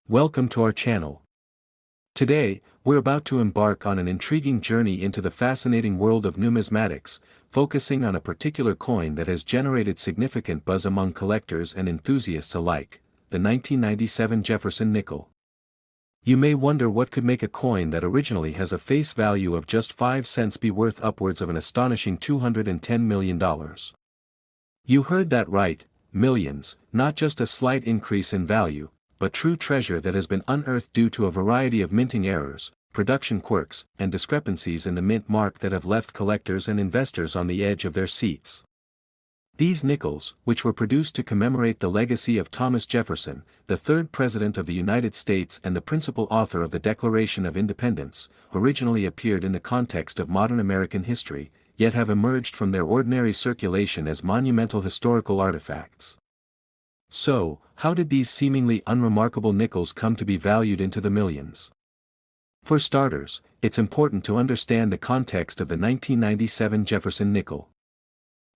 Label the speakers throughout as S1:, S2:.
S1: Welcome to our channel. Today, we're about to embark on an intriguing journey into the fascinating world of numismatics, focusing on a particular coin that has generated significant buzz among collectors and enthusiasts alike, the 1997 Jefferson nickel. You may wonder what could make a coin that originally has a face value of just 5 cents be worth upwards of an astonishing $210 million. You heard that right, millions, not just a slight increase in value, but true treasure that has been unearthed due to a variety of minting errors, production quirks, and discrepancies in the mint mark that have left collectors and investors on the edge of their seats. These nickels, which were produced to commemorate the legacy of Thomas Jefferson, the third President of the United States and the principal author of the Declaration of Independence, originally appeared in the context of modern American history, yet have emerged from their ordinary circulation as monumental historical artifacts. So, how did these seemingly unremarkable nickels come to be valued into the millions? For starters, it's important to understand the context of the 1997 Jefferson nickel.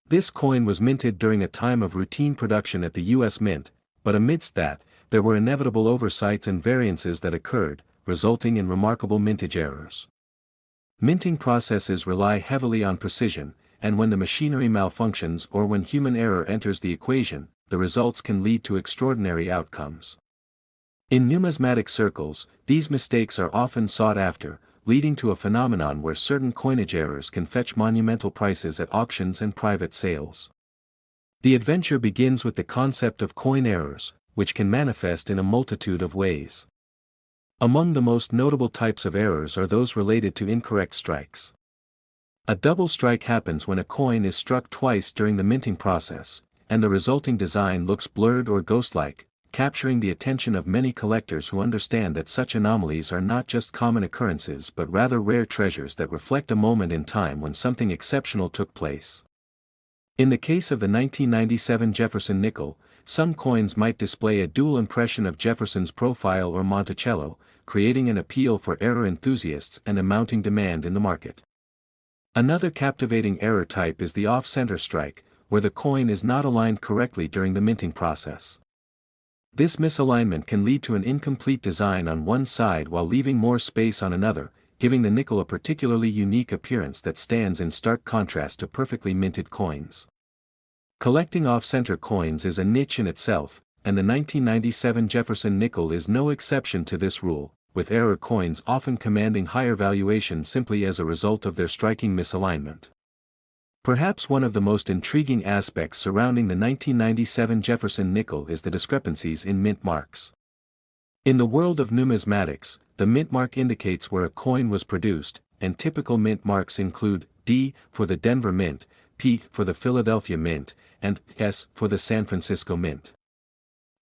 S1: This coin was minted during a time of routine production at the U.S. Mint, but amidst that, there were inevitable oversights and variances that occurred, resulting in remarkable mintage errors. Minting processes rely heavily on precision, and when the machinery malfunctions or when human error enters the equation, the results can lead to extraordinary outcomes. In numismatic circles, these mistakes are often sought after, leading to a phenomenon where certain coinage errors can fetch monumental prices at auctions and private sales. The adventure begins with the concept of coin errors, which can manifest in a multitude of ways. Among the most notable types of errors are those related to incorrect strikes. A double strike happens when a coin is struck twice during the minting process, and the resulting design looks blurred or ghost-like, capturing the attention of many collectors who understand that such anomalies are not just common occurrences but rather rare treasures that reflect a moment in time when something exceptional took place. In the case of the 1997 Jefferson nickel, some coins might display a dual impression of Jefferson's profile or Monticello, creating an appeal for error enthusiasts and a mounting demand in the market. Another captivating error type is the off-center strike, where the coin is not aligned correctly during the minting process. This misalignment can lead to an incomplete design on one side while leaving more space on another, giving the nickel a particularly unique appearance that stands in stark contrast to perfectly minted coins. Collecting off-center coins is a niche in itself, and the 1997 Jefferson nickel is no exception to this rule, with error coins often commanding higher valuations simply as a result of their striking misalignment. Perhaps one of the most intriguing aspects surrounding the 1997 Jefferson nickel is the discrepancies in mint marks. In the world of numismatics, the mint mark indicates where a coin was produced, and typical mint marks include D for the Denver Mint, P for the Philadelphia Mint, and S for the San Francisco Mint.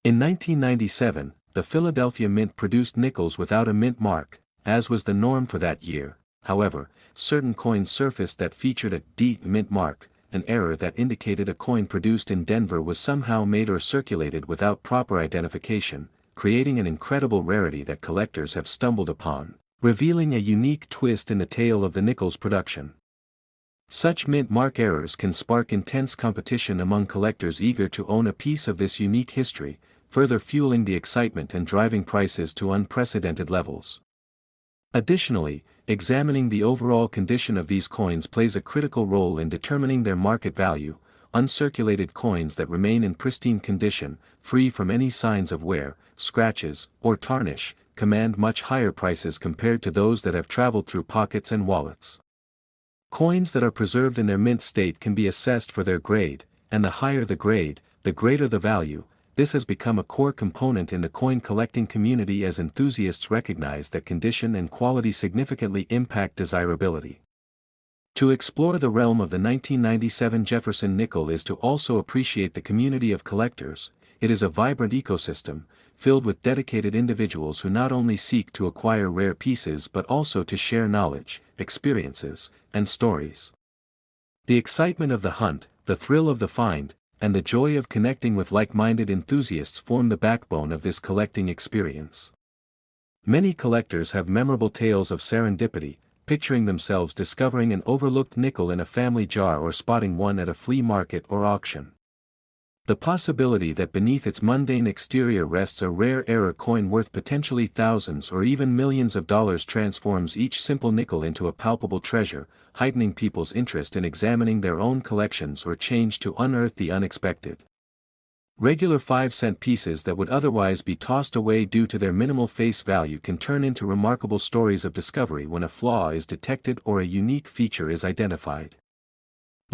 S1: In 1997, the Philadelphia Mint produced nickels without a mint mark, as was the norm for that year. However, certain coins surfaced that featured a D mint mark, an error that indicated a coin produced in Denver was somehow made or circulated without proper identification, creating an incredible rarity that collectors have stumbled upon, revealing a unique twist in the tale of the nickel's production. Such mint mark errors can spark intense competition among collectors eager to own a piece of this unique history, further fueling the excitement and driving prices to unprecedented levels. Additionally, examining the overall condition of these coins plays a critical role in determining their market value. Uncirculated coins that remain in pristine condition, free from any signs of wear, scratches, or tarnish, command much higher prices compared to those that have traveled through pockets and wallets. Coins that are preserved in their mint state can be assessed for their grade, and the higher the grade, the greater the value. This has become a core component in the coin collecting community as enthusiasts recognize that condition and quality significantly impact desirability. To explore the realm of the 1997 Jefferson nickel is to also appreciate the community of collectors. It is a vibrant ecosystem, filled with dedicated individuals who not only seek to acquire rare pieces but also to share knowledge, experiences, and stories. The excitement of the hunt, the thrill of the find, and the joy of connecting with like-minded enthusiasts form the backbone of this collecting experience. Many collectors have memorable tales of serendipity, picturing themselves discovering an overlooked nickel in a family jar or spotting one at a flea market or auction. The possibility that beneath its mundane exterior rests a rare error coin worth potentially thousands or even millions of dollars transforms each simple nickel into a palpable treasure, heightening people's interest in examining their own collections or change to unearth the unexpected. Regular 5-cent pieces that would otherwise be tossed away due to their minimal face value can turn into remarkable stories of discovery when a flaw is detected or a unique feature is identified.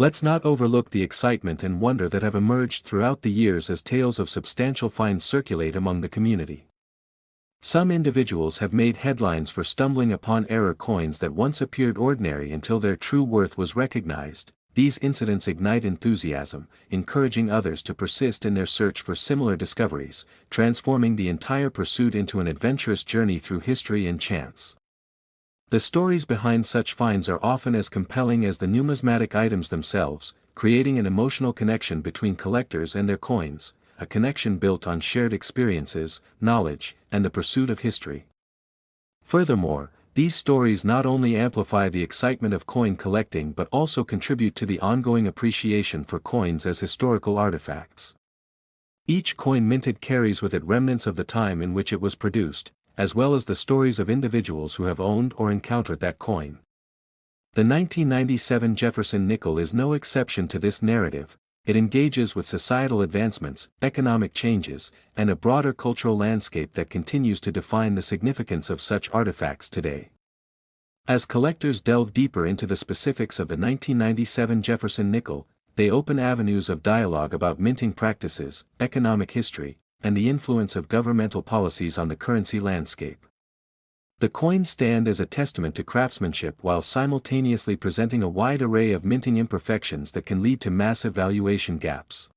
S1: Let's not overlook the excitement and wonder that have emerged throughout the years as tales of substantial finds circulate among the community. Some individuals have made headlines for stumbling upon error coins that once appeared ordinary until their true worth was recognized. These incidents ignite enthusiasm, encouraging others to persist in their search for similar discoveries, transforming the entire pursuit into an adventurous journey through history and chance. The stories behind such finds are often as compelling as the numismatic items themselves, creating an emotional connection between collectors and their coins, a connection built on shared experiences, knowledge, and the pursuit of history. Furthermore, these stories not only amplify the excitement of coin collecting but also contribute to the ongoing appreciation for coins as historical artifacts. Each coin minted carries with it remnants of the time in which it was produced, as well as the stories of individuals who have owned or encountered that coin. The 1997 Jefferson nickel is no exception to this narrative. It engages with societal advancements, economic changes, and a broader cultural landscape that continues to define the significance of such artifacts today. As collectors delve deeper into the specifics of the 1997 Jefferson nickel, they open avenues of dialogue about minting practices, economic history, and the influence of governmental policies on the currency landscape. The coins stand as a testament to craftsmanship while simultaneously presenting a wide array of minting imperfections that can lead to massive valuation gaps.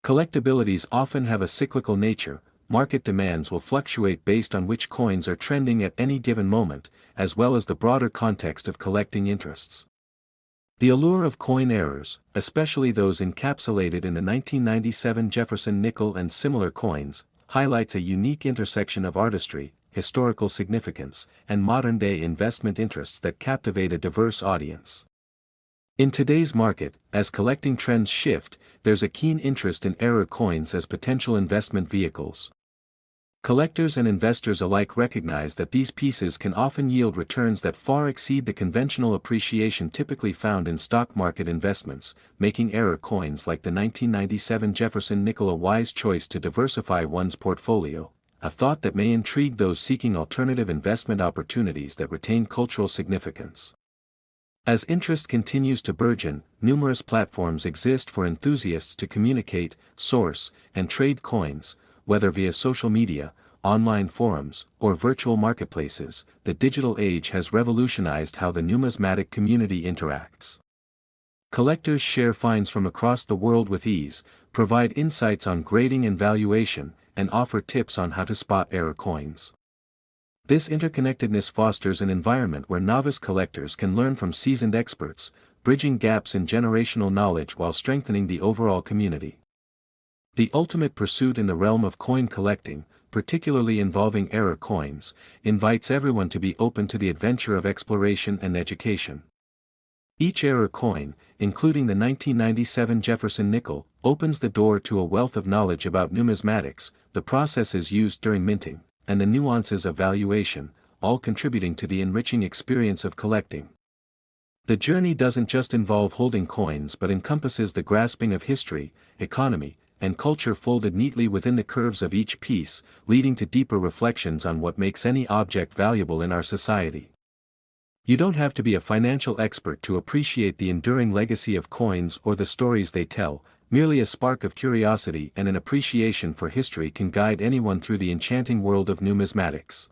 S1: Collectabilities often have a cyclical nature. Market demands will fluctuate based on which coins are trending at any given moment, as well as the broader context of collecting interests. The allure of coin errors, especially those encapsulated in the 1997 Jefferson nickel and similar coins, highlights a unique intersection of artistry, historical significance, and modern-day investment interests that captivate a diverse audience. In today's market, as collecting trends shift, there's a keen interest in error coins as potential investment vehicles. Collectors and investors alike recognize that these pieces can often yield returns that far exceed the conventional appreciation typically found in stock market investments, making error coins like the 1997 Jefferson nickel a wise choice to diversify one's portfolio, a thought that may intrigue those seeking alternative investment opportunities that retain cultural significance. As interest continues to burgeon, numerous platforms exist for enthusiasts to communicate, source, and trade coins. Whether via social media, online forums, or virtual marketplaces, the digital age has revolutionized how the numismatic community interacts. Collectors share finds from across the world with ease, provide insights on grading and valuation, and offer tips on how to spot error coins. This interconnectedness fosters an environment where novice collectors can learn from seasoned experts, bridging gaps in generational knowledge while strengthening the overall community. The ultimate pursuit in the realm of coin collecting, particularly involving error coins, invites everyone to be open to the adventure of exploration and education. Each error coin, including the 1997 Jefferson nickel, opens the door to a wealth of knowledge about numismatics, the processes used during minting, and the nuances of valuation, all contributing to the enriching experience of collecting. The journey doesn't just involve holding coins but encompasses the grasping of history, economy, and culture folded neatly within the curves of each piece, leading to deeper reflections on what makes any object valuable in our society. You don't have to be a financial expert to appreciate the enduring legacy of coins or the stories they tell. Merely a spark of curiosity and an appreciation for history can guide anyone through the enchanting world of numismatics.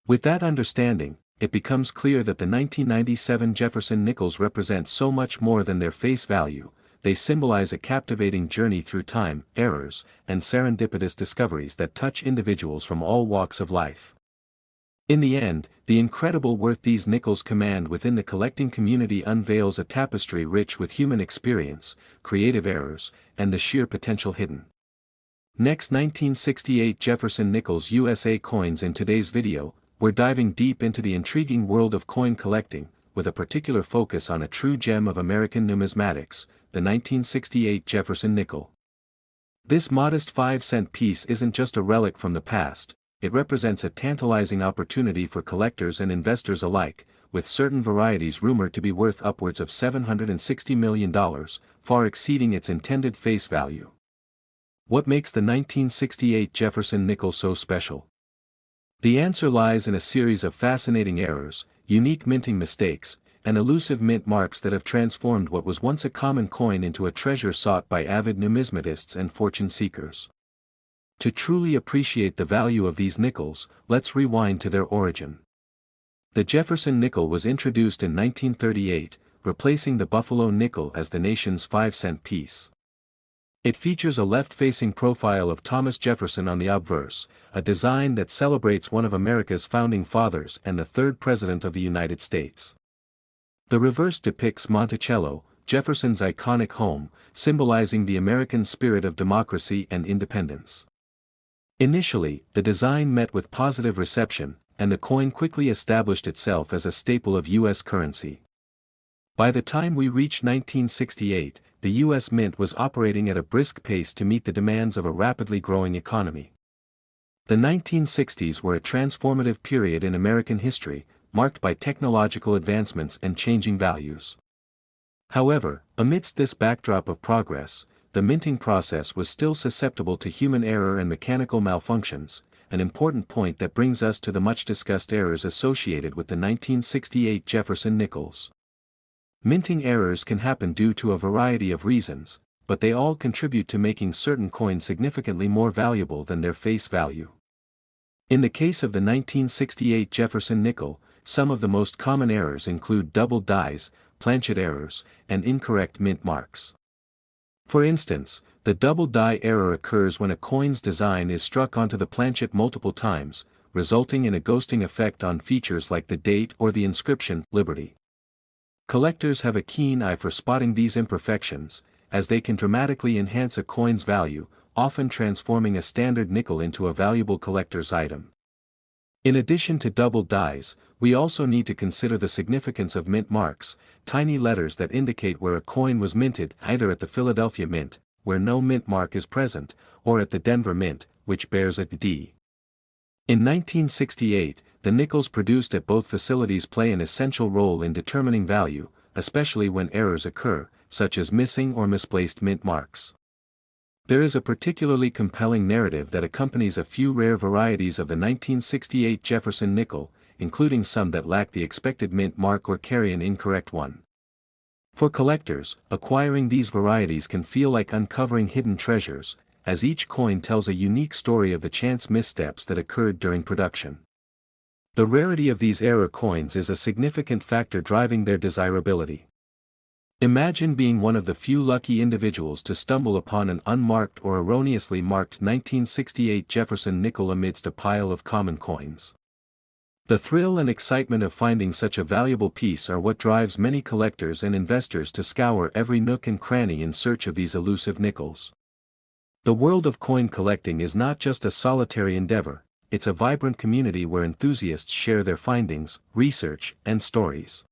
S1: With that understanding, it becomes clear that the 1997 Jefferson nickels represent so much more than their face value. They symbolize a captivating journey through time, errors, and serendipitous discoveries that touch individuals from all walks of life. In the end, the incredible worth these nickels command within the collecting community unveils a tapestry rich with human experience, creative errors, and the sheer potential hidden. Next, 1968 Jefferson Nickels USA coins. In today's video, we're diving deep into the intriguing world of coin collecting, with a particular focus on a true gem of American numismatics, the 1968 Jefferson nickel. This modest 5-cent piece isn't just a relic from the past, it represents a tantalizing opportunity for collectors and investors alike, with certain varieties rumored to be worth upwards of $760 million, far exceeding its intended face value. What makes the 1968 Jefferson nickel so special? The answer lies in a series of fascinating errors, unique minting mistakes, and elusive mint marks that have transformed what was once a common coin into a treasure sought by avid numismatists and fortune seekers. To truly appreciate the value of these nickels, let's rewind to their origin. The Jefferson nickel was introduced in 1938, replacing the Buffalo nickel as the nation's 5-cent piece. It features a left-facing profile of Thomas Jefferson on the obverse, a design that celebrates one of America's founding fathers and the third President of the United States. The reverse depicts Monticello, Jefferson's iconic home, symbolizing the American spirit of democracy and independence. Initially, the design met with positive reception, and the coin quickly established itself as a staple of U.S. currency. By the time we reached 1968, the U.S. Mint was operating at a brisk pace to meet the demands of a rapidly growing economy. The 1960s were a transformative period in American history, marked by technological advancements and changing values. However, amidst this backdrop of progress, the minting process was still susceptible to human error and mechanical malfunctions, an important point that brings us to the much-discussed errors associated with the 1968 Jefferson nickels. Minting errors can happen due to a variety of reasons, but they all contribute to making certain coins significantly more valuable than their face value. In the case of the 1968 Jefferson nickel, some of the most common errors include double dies, planchet errors, and incorrect mint marks. For instance, the double die error occurs when a coin's design is struck onto the planchet multiple times, resulting in a ghosting effect on features like the date or the inscription, Liberty. Collectors have a keen eye for spotting these imperfections, as they can dramatically enhance a coin's value, often transforming a standard nickel into a valuable collector's item. In addition to double dies, we also need to consider the significance of mint marks, tiny letters that indicate where a coin was minted, either at the Philadelphia Mint, where no mint mark is present, or at the Denver Mint, which bears a D. In 1968, the nickels produced at both facilities play an essential role in determining value, especially when errors occur, such as missing or misplaced mint marks. There is a particularly compelling narrative that accompanies a few rare varieties of the 1968 Jefferson nickel, including some that lack the expected mint mark or carry an incorrect one. For collectors, acquiring these varieties can feel like uncovering hidden treasures, as each coin tells a unique story of the chance missteps that occurred during production. The rarity of these error coins is a significant factor driving their desirability. Imagine being one of the few lucky individuals to stumble upon an unmarked or erroneously marked 1968 Jefferson nickel amidst a pile of common coins. The thrill and excitement of finding such a valuable piece are what drives many collectors and investors to scour every nook and cranny in search of these elusive nickels. The world of coin collecting is not just a solitary endeavor, it's a vibrant community where enthusiasts share their findings, research, and stories.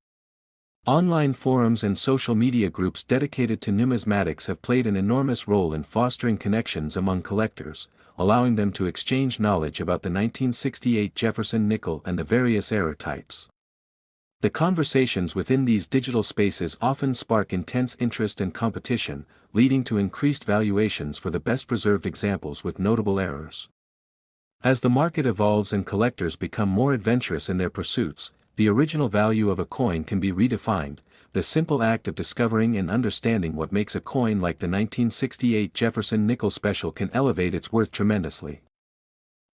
S1: Online forums and social media groups dedicated to numismatics have played an enormous role in fostering connections among collectors, allowing them to exchange knowledge about the 1968 Jefferson nickel and the various error types. The conversations within these digital spaces often spark intense interest and competition, leading to increased valuations for the best-preserved examples with notable errors. As the market evolves and collectors become more adventurous in their pursuits, the original value of a coin can be redefined. The simple act of discovering and understanding what makes a coin like the 1968 Jefferson nickel special can elevate its worth tremendously.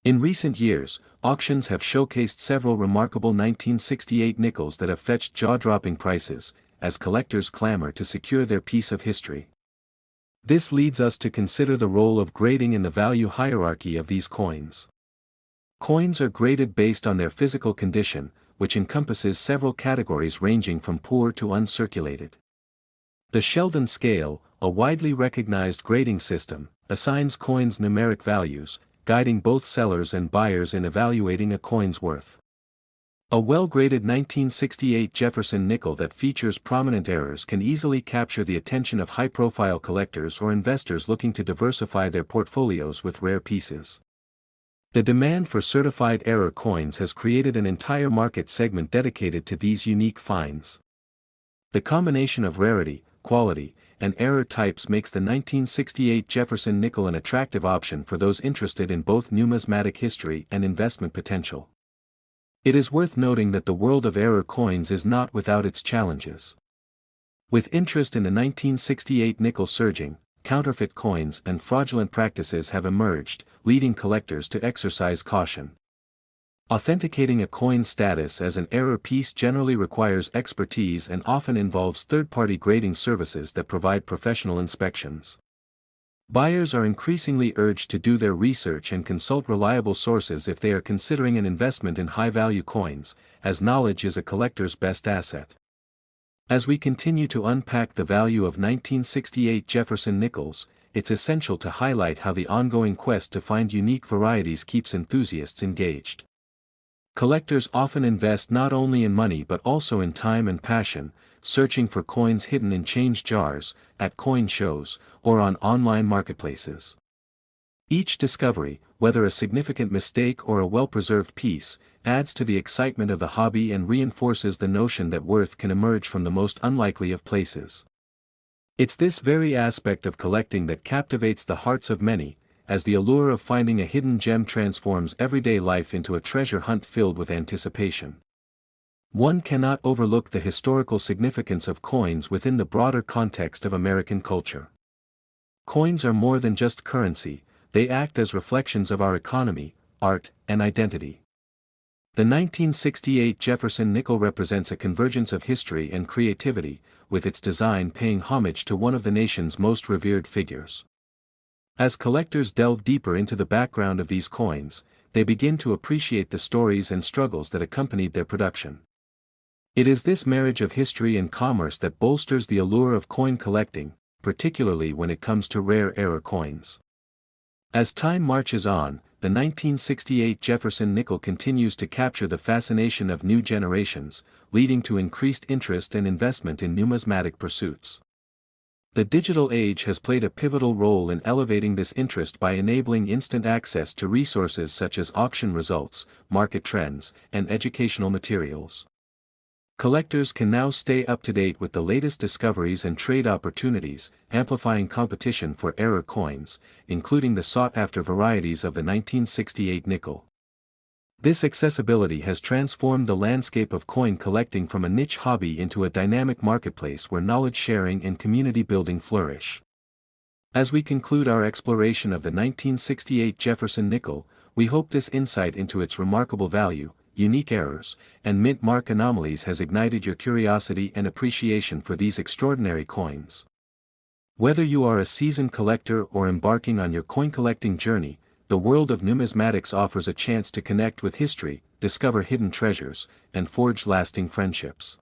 S1: In recent years, auctions have showcased several remarkable 1968 nickels that have fetched jaw-dropping prices, as collectors clamor to secure their piece of history. This leads us to consider the role of grading in the value hierarchy of these coins. Coins are graded based on their physical condition, which encompasses several categories ranging from poor to uncirculated. The Sheldon scale, a widely recognized grading system, assigns coins numeric values, guiding both sellers and buyers in evaluating a coin's worth. A well-graded 1968 Jefferson nickel that features prominent errors can easily capture the attention of high-profile collectors or investors looking to diversify their portfolios with rare pieces. The demand for certified error coins has created an entire market segment dedicated to these unique finds. The combination of rarity, quality, and error types makes the 1968 Jefferson nickel an attractive option for those interested in both numismatic history and investment potential. It is worth noting that the world of error coins is not without its challenges. With interest in the 1968 nickel surging, counterfeit coins and fraudulent practices have emerged, leading collectors to exercise caution. Authenticating a coin's status as an error piece generally requires expertise and often involves third-party grading services that provide professional inspections. Buyers are increasingly urged to do their research and consult reliable sources if they are considering an investment in high-value coins, as knowledge is a collector's best asset. As we continue to unpack the value of 1968 Jefferson nickels, it's essential to highlight how the ongoing quest to find unique varieties keeps enthusiasts engaged. Collectors often invest not only in money but also in time and passion, searching for coins hidden in change jars, at coin shows, or on online marketplaces. Each discovery, whether a significant mistake or a well-preserved piece, adds to the excitement of the hobby and reinforces the notion that worth can emerge from the most unlikely of places. It's this very aspect of collecting that captivates the hearts of many, as the allure of finding a hidden gem transforms everyday life into a treasure hunt filled with anticipation. One cannot overlook the historical significance of coins within the broader context of American culture. Coins are more than just currency, they act as reflections of our economy, art, and identity. The 1968 Jefferson nickel represents a convergence of history and creativity, with its design paying homage to one of the nation's most revered figures. As collectors delve deeper into the background of these coins, they begin to appreciate the stories and struggles that accompanied their production. It is this marriage of history and commerce that bolsters the allure of coin collecting, particularly when it comes to rare error coins. As time marches on, the 1968 Jefferson nickel continues to capture the fascination of new generations, leading to increased interest and investment in numismatic pursuits. The digital age has played a pivotal role in elevating this interest by enabling instant access to resources such as auction results, market trends, and educational materials. Collectors can now stay up to date with the latest discoveries and trade opportunities, amplifying competition for error coins, including the sought-after varieties of the 1968 nickel. This accessibility has transformed the landscape of coin collecting from a niche hobby into a dynamic marketplace where knowledge sharing and community building flourish. As we conclude our exploration of the 1968 Jefferson nickel, we hope this insight into its remarkable value, unique errors, and mint mark anomalies has ignited your curiosity and appreciation for these extraordinary coins. Whether you are a seasoned collector or embarking on your coin collecting journey, the world of numismatics offers a chance to connect with history, discover hidden treasures, and forge lasting friendships.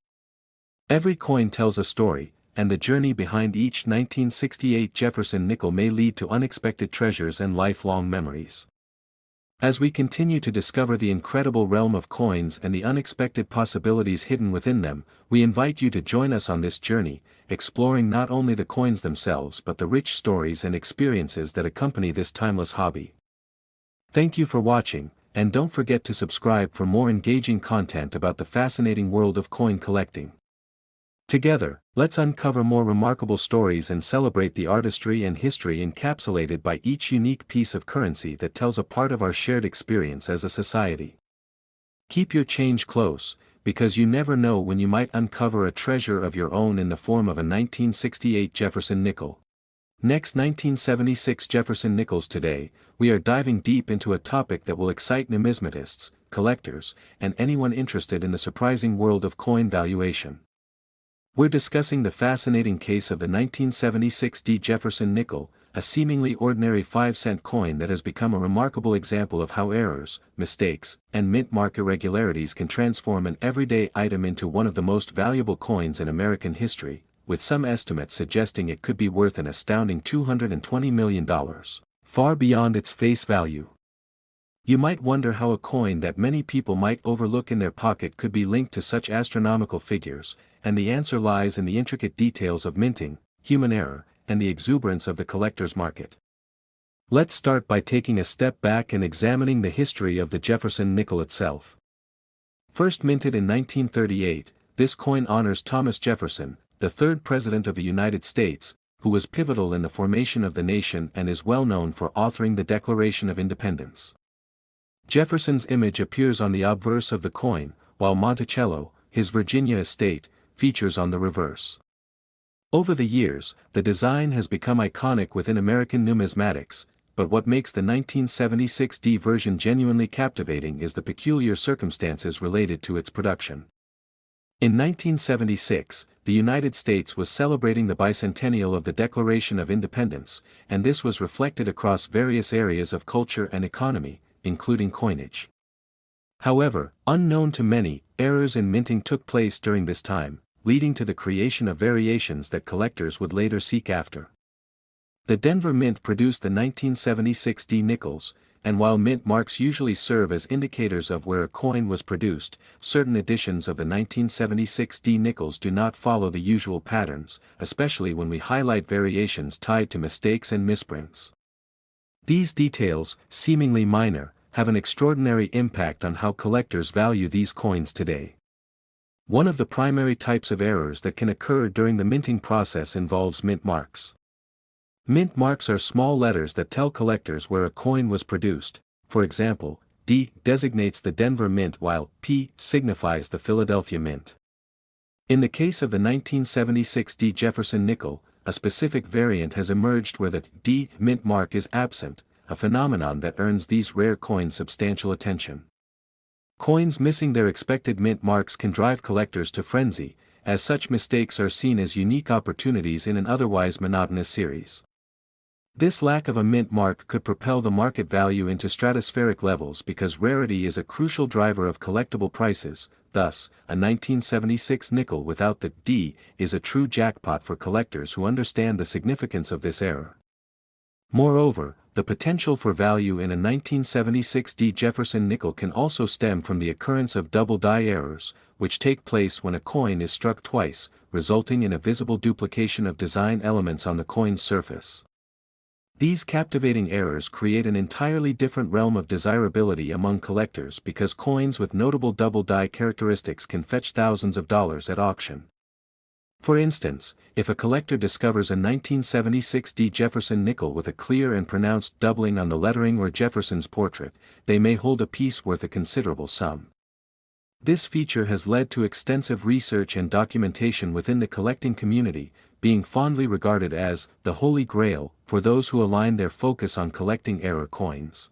S1: Every coin tells a story, and the journey behind each 1968 Jefferson nickel may lead to unexpected treasures and lifelong memories. As we continue to discover the incredible realm of coins and the unexpected possibilities hidden within them, we invite you to join us on this journey, exploring not only the coins themselves but the rich stories and experiences that accompany this timeless hobby. Thank you for watching, and don't forget to subscribe for more engaging content about the fascinating world of coin collecting. Together, let's uncover more remarkable stories and celebrate the artistry and history encapsulated by each unique piece of currency that tells a part of our shared experience as a society. Keep your change close, because you never know when you might uncover a treasure of your own in the form of a 1968 Jefferson nickel. Next, 1976 Jefferson nickels. Today, we are diving deep into a topic that will excite numismatists, collectors, and anyone interested in the surprising world of coin valuation. We're discussing the fascinating case of the 1976 Jefferson nickel, a seemingly ordinary 5-cent coin that has become a remarkable example of how errors, mistakes, and mint mark irregularities can transform an everyday item into one of the most valuable coins in American history, with some estimates suggesting it could be worth an astounding $220 million, far beyond its face value. You might wonder how a coin that many people might overlook in their pocket could be linked to such astronomical figures, and the answer lies in the intricate details of minting, human error, and the exuberance of the collector's market. Let's start by taking a step back and examining the history of the Jefferson nickel itself. First minted in 1938, this coin honors Thomas Jefferson, the third President of the United States, who was pivotal in the formation of the nation and is well known for authoring the Declaration of Independence. Jefferson's image appears on the obverse of the coin, while Monticello, his Virginia estate, features on the reverse. Over the years, the design has become iconic within American numismatics, but what makes the 1976D version genuinely captivating is the peculiar circumstances related to its production. In 1976, the United States was celebrating the bicentennial of the Declaration of Independence, and this was reflected across various areas of culture and economy, including coinage. However, unknown to many, errors in minting took place during this time, leading to the creation of variations that collectors would later seek after. The Denver Mint produced the 1976D nickels, and while mint marks usually serve as indicators of where a coin was produced, certain editions of the 1976D nickels do not follow the usual patterns, especially when we highlight variations tied to mistakes and misprints. These details, seemingly minor, have an extraordinary impact on how collectors value these coins today. One of the primary types of errors that can occur during the minting process involves mint marks. Mint marks are small letters that tell collectors where a coin was produced. For example, D designates the Denver Mint while P signifies the Philadelphia Mint. In the case of the 1976D Jefferson nickel, a specific variant has emerged where the D mint mark is absent, a phenomenon that earns these rare coins substantial attention. Coins missing their expected mint marks can drive collectors to frenzy, as such mistakes are seen as unique opportunities in an otherwise monotonous series. This lack of a mint mark could propel the market value into stratospheric levels because rarity is a crucial driver of collectible prices. Thus, a 1976 nickel without the D is a true jackpot for collectors who understand the significance of this error. Moreover, the potential for value in a 1976D Jefferson nickel can also stem from the occurrence of double die errors, which take place when a coin is struck twice, resulting in a visible duplication of design elements on the coin's surface. These captivating errors create an entirely different realm of desirability among collectors because coins with notable double die characteristics can fetch thousands of dollars at auction. For instance, if a collector discovers a 1976D Jefferson nickel with a clear and pronounced doubling on the lettering or Jefferson's portrait, they may hold a piece worth a considerable sum. This feature has led to extensive research and documentation within the collecting community, being fondly regarded as the Holy Grail for those who align their focus on collecting error coins.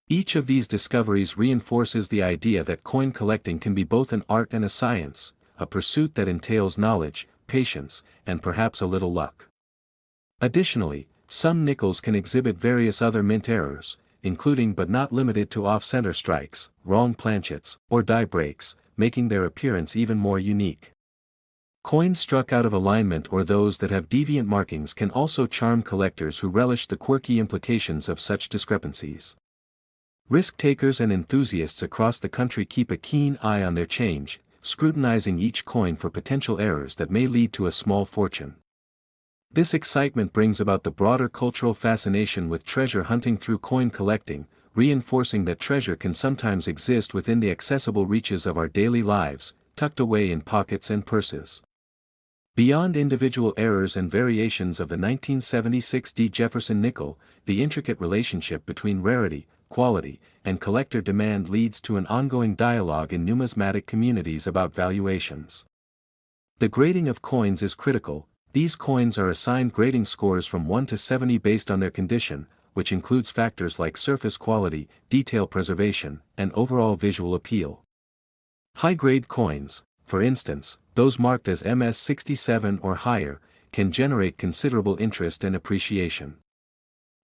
S1: Each of these discoveries reinforces the idea that coin collecting can be both an art and a science, a pursuit that entails knowledge, patience, and perhaps a little luck. Additionally, some nickels can exhibit various other mint errors, including but not limited to off-center strikes, wrong planchets, or die breaks, making their appearance even more unique. Coins struck out of alignment or those that have deviant markings can also charm collectors who relish the quirky implications of such discrepancies. Risk-takers and enthusiasts across the country keep a keen eye on their change, scrutinizing each coin for potential errors that may lead to a small fortune. This excitement brings about the broader cultural fascination with treasure hunting through coin collecting, reinforcing that treasure can sometimes exist within the accessible reaches of our daily lives, tucked away in pockets and purses. Beyond individual errors and variations of the 1976D Jefferson nickel, the intricate relationship between rarity, quality, and collector demand leads to an ongoing dialogue in numismatic communities about valuations. The grading of coins is critical. These coins are assigned grading scores from 1 to 70 based on their condition, which includes factors like surface quality, detail preservation, and overall visual appeal. High-grade coins, for instance, those marked as MS67 or higher, can generate considerable interest and appreciation.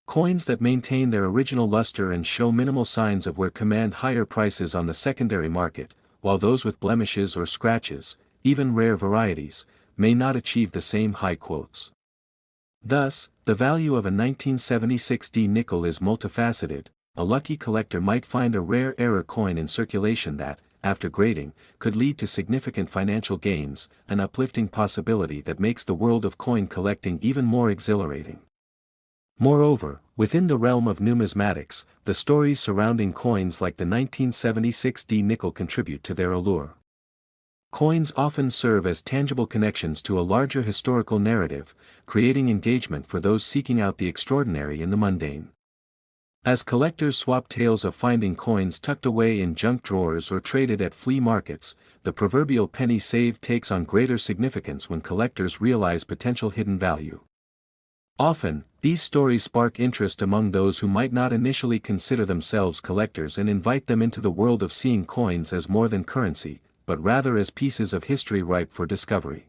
S1: Coins that maintain their original luster and show minimal signs of wear command higher prices on the secondary market, while those with blemishes or scratches, even rare varieties, may not achieve the same high quotes. Thus, the value of a 1976D nickel is multifaceted, a lucky collector might find a rare error coin in circulation that, after grading, could lead to significant financial gains, an uplifting possibility that makes the world of coin collecting even more exhilarating. Moreover, within the realm of numismatics, the stories surrounding coins like the 1976 D nickel contribute to their allure. Coins often serve as tangible connections to a larger historical narrative, creating engagement for those seeking out the extraordinary in the mundane. As collectors swap tales of finding coins tucked away in junk drawers or traded at flea markets, the proverbial penny saved takes on greater significance when collectors realize potential hidden value. Often, these stories spark interest among those who might not initially consider themselves collectors and invite them into the world of seeing coins as more than currency, but rather as pieces of history ripe for discovery.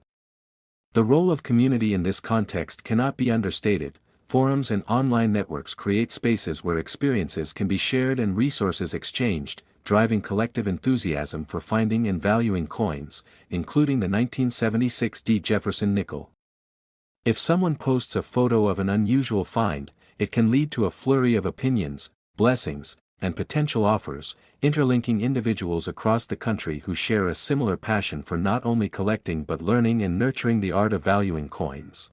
S1: The role of community in this context cannot be understated. Forums and online networks create spaces where experiences can be shared and resources exchanged, driving collective enthusiasm for finding and valuing coins, including the 1976 D Jefferson nickel. If someone posts a photo of an unusual find, it can lead to a flurry of opinions, blessings, and potential offers, interlinking individuals across the country who share a similar passion for not only collecting but learning and nurturing the art of valuing coins.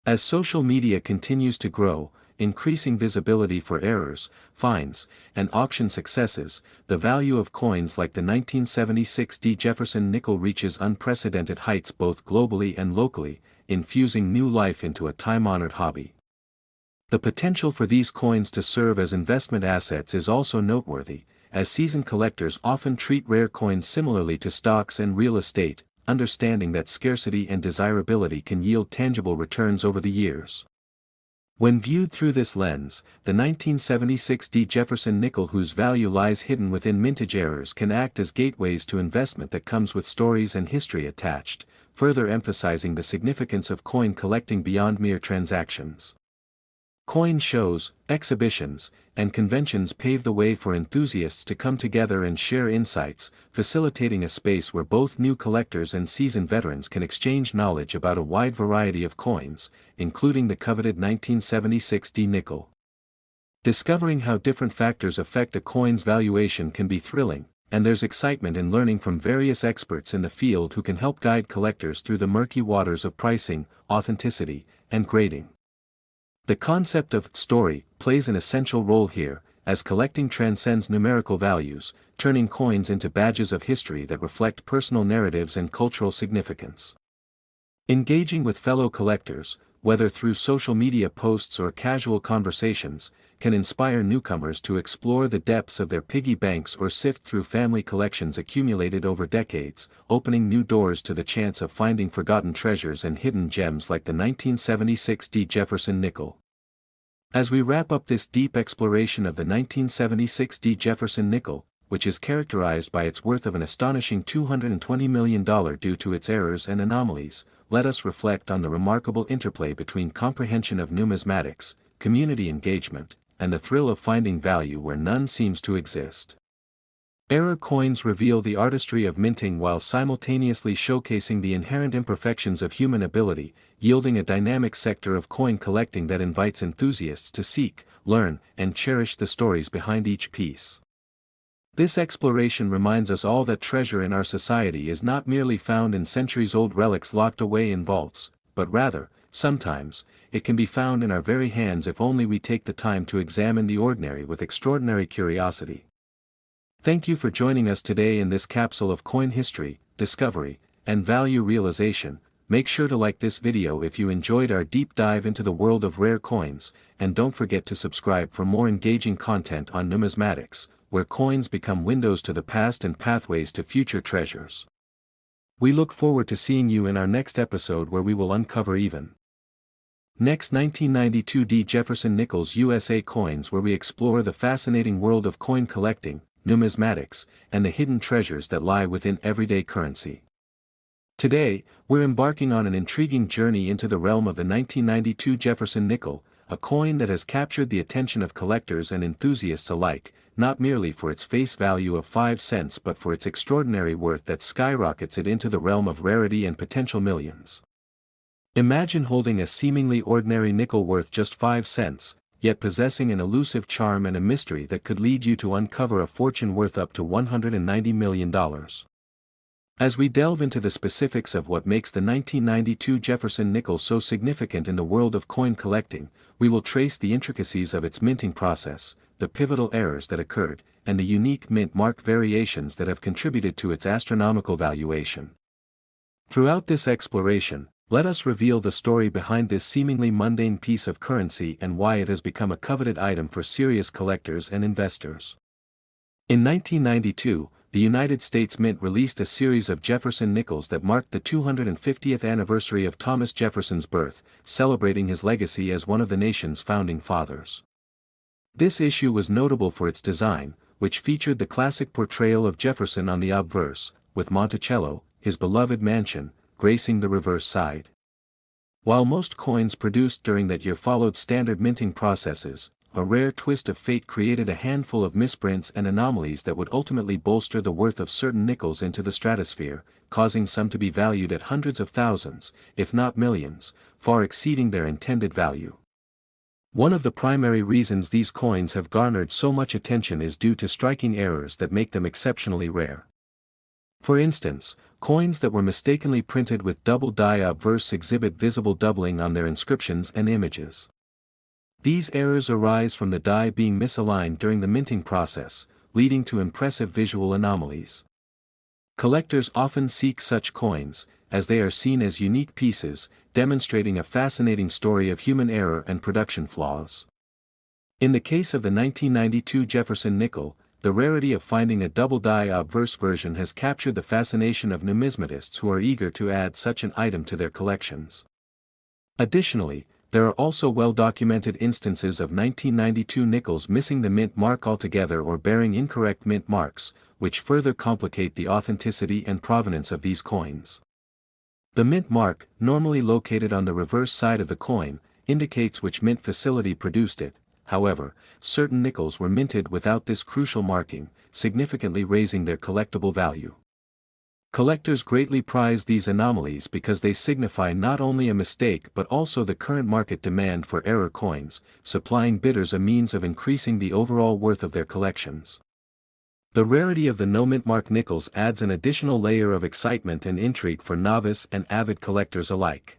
S1: As social media continues to grow, increasing visibility for errors, finds, and auction successes, the value of coins like the 1976 D Jefferson nickel reaches unprecedented heights both globally and locally, infusing new life into a time-honored hobby. The potential for these coins to serve as investment assets is also noteworthy, as seasoned collectors often treat rare coins similarly to stocks and real estate, understanding that scarcity and desirability can yield tangible returns over the years. When viewed through this lens, the 1976 D Jefferson nickel, whose value lies hidden within mintage errors, can act as gateways to investment that comes with stories and history attached, further emphasizing the significance of coin collecting beyond mere transactions. Coin shows, exhibitions, and conventions pave the way for enthusiasts to come together and share insights, facilitating a space where both new collectors and seasoned veterans can exchange knowledge about a wide variety of coins, including the coveted 1976 D nickel. Discovering how different factors affect a coin's valuation can be thrilling, and there's excitement in learning from various experts in the field who can help guide collectors through the murky waters of pricing, authenticity, and grading. The concept of story plays an essential role here, as collecting transcends numerical values, turning coins into badges of history that reflect personal narratives and cultural significance. Engaging with fellow collectors, whether through social media posts or casual conversations, can inspire newcomers to explore the depths of their piggy banks or sift through family collections accumulated over decades, opening new doors to the chance of finding forgotten treasures and hidden gems like the 1976 D Jefferson nickel. As we wrap up this deep exploration of the 1976 D Jefferson nickel, which is characterized by its worth of an astonishing $220 million due to its errors and anomalies, let us reflect on the remarkable interplay between comprehension of numismatics, community engagement, and the thrill of finding value where none seems to exist. Error coins reveal the artistry of minting while simultaneously showcasing the inherent imperfections of human ability, yielding a dynamic sector of coin collecting that invites enthusiasts to seek, learn, and cherish the stories behind each piece. This exploration reminds us all that treasure in our society is not merely found in centuries-old relics locked away in vaults, but rather, sometimes, it can be found in our very hands if only we take the time to examine the ordinary with extraordinary curiosity. Thank you for joining us today in this capsule of coin history, discovery, and value realization. Make sure to like this video if you enjoyed our deep dive into the world of rare coins, and don't forget to subscribe for more engaging content on numismatics, where coins become windows to the past and pathways to future treasures. We look forward to seeing you in our next episode, where we will uncover even next 1992 D Jefferson Nickels USA coins, where we explore the fascinating world of coin collecting, numismatics, and the hidden treasures that lie within everyday currency. Today, we're embarking on an intriguing journey into the realm of the 1992 Jefferson nickel, a coin that has captured the attention of collectors and enthusiasts alike, not merely for its face value of 5 cents but for its extraordinary worth that skyrockets it into the realm of rarity and potential millions. Imagine holding a seemingly ordinary nickel worth just 5 cents, yet possessing an elusive charm and a mystery that could lead you to uncover a fortune worth up to $190 million. As we delve into the specifics of what makes the 1992 Jefferson nickel so significant in the world of coin collecting, we will trace the intricacies of its minting process, the pivotal errors that occurred, and the unique mint mark variations that have contributed to its astronomical valuation. Throughout this exploration, let us reveal the story behind this seemingly mundane piece of currency and why it has become a coveted item for serious collectors and investors. In 1992, the United States Mint released a series of Jefferson nickels that marked the 250th anniversary of Thomas Jefferson's birth, celebrating his legacy as one of the nation's founding fathers. This issue was notable for its design, which featured the classic portrayal of Jefferson on the obverse, with Monticello, his beloved mansion, gracing the reverse side. While most coins produced during that year followed standard minting processes, a rare twist of fate created a handful of misprints and anomalies that would ultimately bolster the worth of certain nickels into the stratosphere, causing some to be valued at hundreds of thousands, if not millions, far exceeding their intended value. One of the primary reasons these coins have garnered so much attention is due to striking errors that make them exceptionally rare. For instance, coins that were mistakenly printed with double die obverse exhibit visible doubling on their inscriptions and images. These errors arise from the die being misaligned during the minting process, leading to impressive visual anomalies. Collectors often seek such coins, as they are seen as unique pieces, demonstrating a fascinating story of human error and production flaws. In the case of the 1992 Jefferson nickel, the rarity of finding a double die obverse version has captured the fascination of numismatists who are eager to add such an item to their collections. Additionally, there are also well-documented instances of 1992 nickels missing the mint mark altogether or bearing incorrect mint marks, which further complicate the authenticity and provenance of these coins. The mint mark, normally located on the reverse side of the coin, indicates which mint facility produced it. However, certain nickels were minted without this crucial marking, significantly raising their collectible value. Collectors greatly prize these anomalies because they signify not only a mistake but also the current market demand for error coins, supplying bidders a means of increasing the overall worth of their collections. The rarity of the no-mint mark nickels adds an additional layer of excitement and intrigue for novice and avid collectors alike.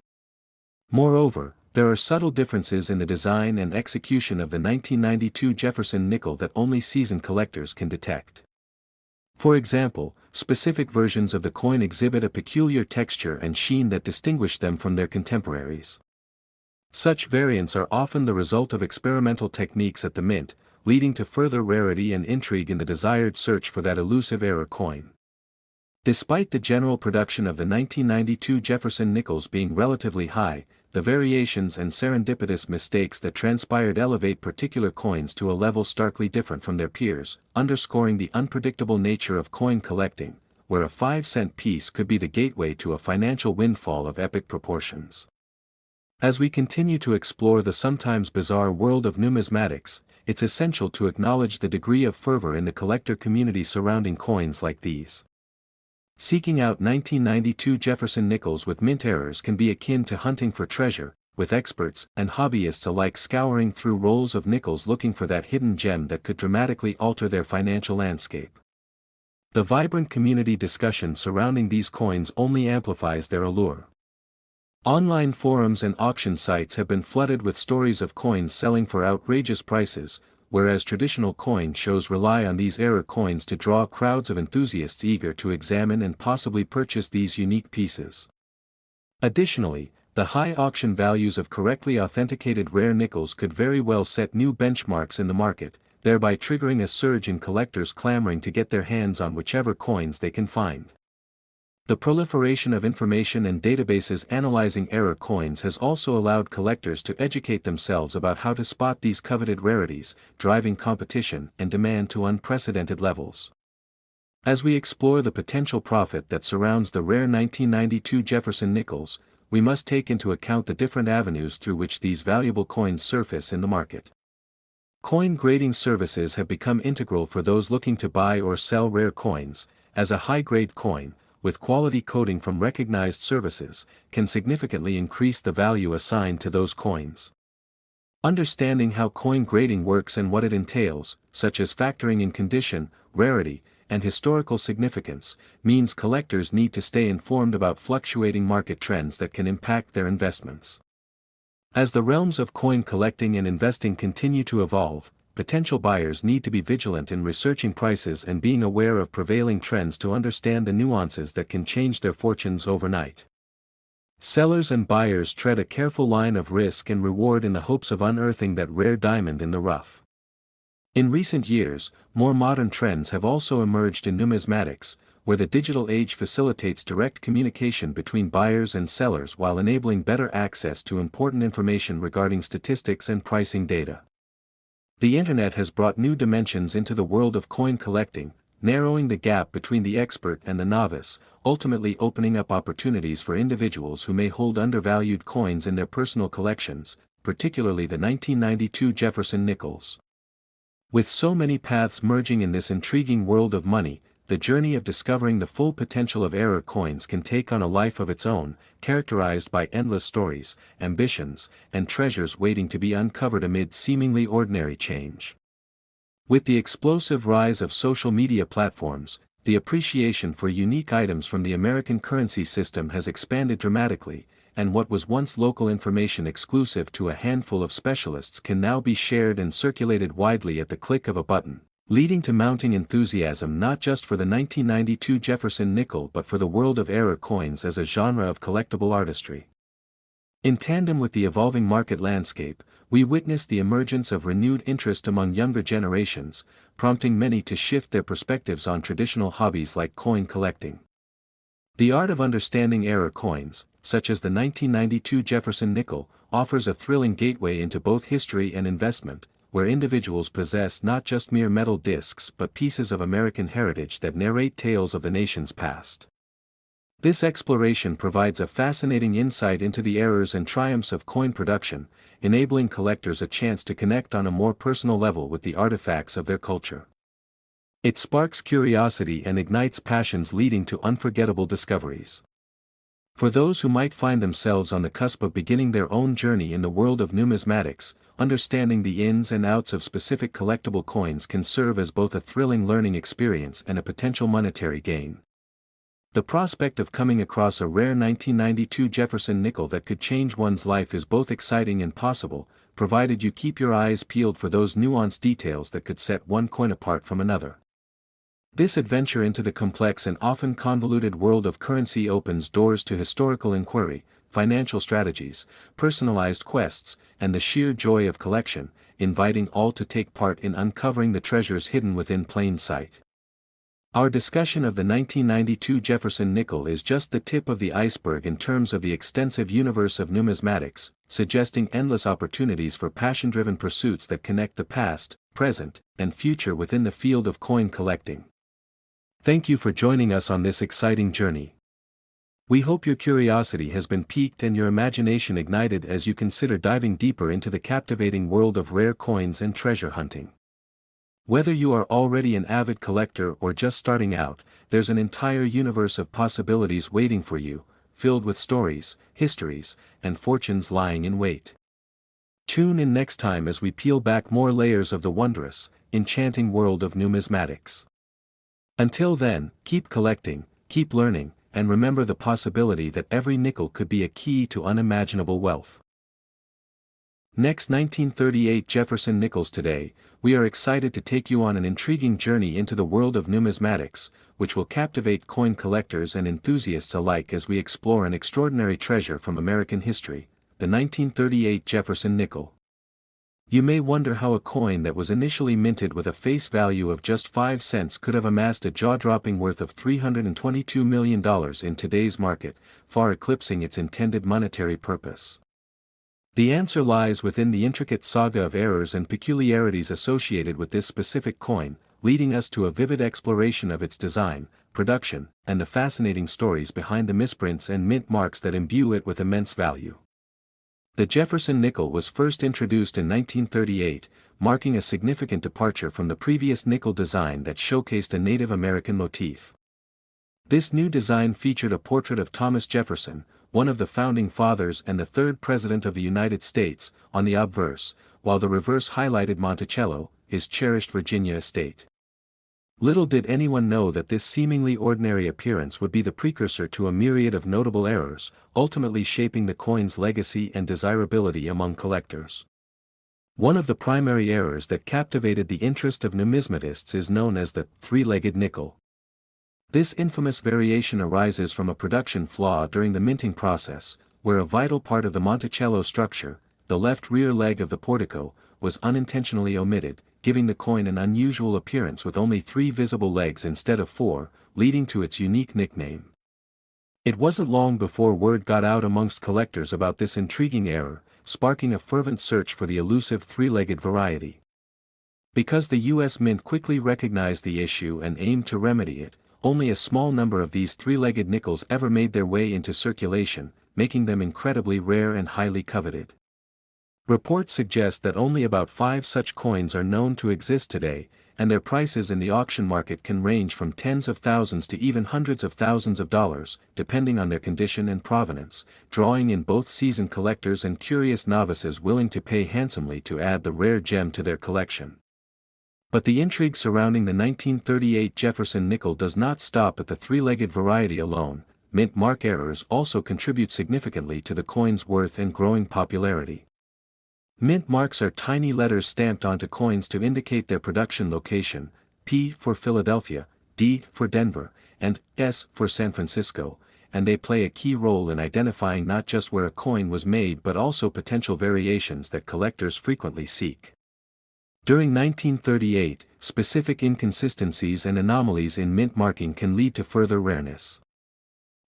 S1: Moreover, there are subtle differences in the design and execution of the 1992 Jefferson nickel that only seasoned collectors can detect. For example, specific versions of the coin exhibit a peculiar texture and sheen that distinguish them from their contemporaries. Such variants are often the result of experimental techniques at the mint, leading to further rarity and intrigue in the desired search for that elusive error coin. Despite the general production of the 1992 Jefferson nickels being relatively high, the variations and serendipitous mistakes that transpired elevate particular coins to a level starkly different from their peers, underscoring the unpredictable nature of coin collecting, where a 5-cent piece could be the gateway to a financial windfall of epic proportions. As we continue to explore the sometimes bizarre world of numismatics, it's essential to acknowledge the degree of fervor in the collector community surrounding coins like these. Seeking out 1992 Jefferson nickels with mint errors can be akin to hunting for treasure, with experts and hobbyists alike scouring through rolls of nickels looking for that hidden gem that could dramatically alter their financial landscape. The vibrant community discussion surrounding these coins only amplifies their allure. Online forums and auction sites have been flooded with stories of coins selling for outrageous prices, whereas traditional coin shows rely on these error coins to draw crowds of enthusiasts eager to examine and possibly purchase these unique pieces. Additionally, the high auction values of correctly authenticated rare nickels could very well set new benchmarks in the market, thereby triggering a surge in collectors clamoring to get their hands on whichever coins they can find. The proliferation of information and databases analyzing error coins has also allowed collectors to educate themselves about how to spot these coveted rarities, driving competition and demand to unprecedented levels. As we explore the potential profit that surrounds the rare 1992 Jefferson nickels, we must take into account the different avenues through which these valuable coins surface in the market. Coin grading services have become integral for those looking to buy or sell rare coins, as a high-grade coin, with quality coding from recognized services, can significantly increase the value assigned to those coins. Understanding how coin grading works and what it entails, such as factoring in condition, rarity, and historical significance, means collectors need to stay informed about fluctuating market trends that can impact their investments. As the realms of coin collecting and investing continue to evolve, potential buyers need to be vigilant in researching prices and being aware of prevailing trends to understand the nuances that can change their fortunes overnight. Sellers and buyers tread a careful line of risk and reward in the hopes of unearthing that rare diamond in the rough. In recent years, more modern trends have also emerged in numismatics, where the digital age facilitates direct communication between buyers and sellers while enabling better access to important information regarding statistics and pricing data. The Internet has brought new dimensions into the world of coin collecting, narrowing the gap between the expert and the novice, ultimately opening up opportunities for individuals who may hold undervalued coins in their personal collections, particularly the 1992 Jefferson nickels. With so many paths merging in this intriguing world of money, the journey of discovering the full potential of error coins can take on a life of its own, characterized by endless stories, ambitions, and treasures waiting to be uncovered amid seemingly ordinary change. With the explosive rise of social media platforms, the appreciation for unique items from the American currency system has expanded dramatically, and what was once local information exclusive to a handful of specialists can now be shared and circulated widely at the click of a button, leading to mounting enthusiasm not just for the 1992 Jefferson nickel but for the world of error coins as a genre of collectible artistry. In tandem with the evolving market landscape, we witness the emergence of renewed interest among younger generations, prompting many to shift their perspectives on traditional hobbies like coin collecting. The art of understanding error coins, such as the 1992 Jefferson nickel, offers a thrilling gateway into both history and investment, where individuals possess not just mere metal discs but pieces of American heritage that narrate tales of the nation's past. This exploration provides a fascinating insight into the errors and triumphs of coin production, enabling collectors a chance to connect on a more personal level with the artifacts of their culture. It sparks curiosity and ignites passions leading to unforgettable discoveries. For those who might find themselves on the cusp of beginning their own journey in the world of numismatics, understanding the ins and outs of specific collectible coins can serve as both a thrilling learning experience and a potential monetary gain. The prospect of coming across a rare 1992 Jefferson nickel that could change one's life is both exciting and possible, provided you keep your eyes peeled for those nuanced details that could set one coin apart from another. This adventure into the complex and often convoluted world of currency opens doors to historical inquiry, financial strategies, personalized quests, and the sheer joy of collection, inviting all to take part in uncovering the treasures hidden within plain sight. Our discussion of the 1992 Jefferson nickel is just the tip of the iceberg in terms of the extensive universe of numismatics, suggesting endless opportunities for passion-driven pursuits that connect the past, present, and future within the field of coin collecting. Thank you for joining us on this exciting journey. We hope your curiosity has been piqued and your imagination ignited as you consider diving deeper into the captivating world of rare coins and treasure hunting. Whether you are already an avid collector or just starting out, there's an entire universe of possibilities waiting for you, filled with stories, histories, and fortunes lying in wait. Tune in next time as we peel back more layers of the wondrous, enchanting world of numismatics. Until then, keep collecting, keep learning, and remember the possibility that every nickel could be a key to unimaginable wealth. Next 1938 Jefferson nickels. Today, we are excited to take you on an intriguing journey into the world of numismatics, which will captivate coin collectors and enthusiasts alike as we explore an extraordinary treasure from American history, the 1938 Jefferson nickel. You may wonder how a coin that was initially minted with a face value of just 5 cents could have amassed a jaw-dropping worth of $322 million in today's market, far eclipsing its intended monetary purpose. The answer lies within the intricate saga of errors and peculiarities associated with this specific coin, leading us to a vivid exploration of its design, production, and the fascinating stories behind the misprints and mint marks that imbue it with immense value. The Jefferson nickel was first introduced in 1938, marking a significant departure from the previous nickel design that showcased a Native American motif. This new design featured a portrait of Thomas Jefferson, one of the founding fathers and the third President of the United States, on the obverse, while the reverse highlighted Monticello, his cherished Virginia estate. Little did anyone know that this seemingly ordinary appearance would be the precursor to a myriad of notable errors, ultimately shaping the coin's legacy and desirability among collectors. One of the primary errors that captivated the interest of numismatists is known as the three-legged nickel. This infamous variation arises from a production flaw during the minting process, where a vital part of the Monticello structure, the left rear leg of the portico, was unintentionally omitted, giving the coin an unusual appearance with only 3 visible legs instead of 4, leading to its unique nickname. It wasn't long before word got out amongst collectors about this intriguing error, sparking a fervent search for the elusive three-legged variety. Because the U.S. Mint quickly recognized the issue and aimed to remedy it, only a small number of these three-legged nickels ever made their way into circulation, making them incredibly rare and highly coveted. Reports suggest that only about 5 such coins are known to exist today, and their prices in the auction market can range from tens of thousands to even hundreds of thousands of dollars, depending on their condition and provenance, drawing in both seasoned collectors and curious novices willing to pay handsomely to add the rare gem to their collection. But the intrigue surrounding the 1938 Jefferson nickel does not stop at the three-legged variety alone. Mint mark errors also contribute significantly to the coin's worth and growing popularity. Mint marks are tiny letters stamped onto coins to indicate their production location, P for Philadelphia, D for Denver, and S for San Francisco, and they play a key role in identifying not just where a coin was made but also potential variations that collectors frequently seek. During 1938, specific inconsistencies and anomalies in mint marking can lead to further rareness.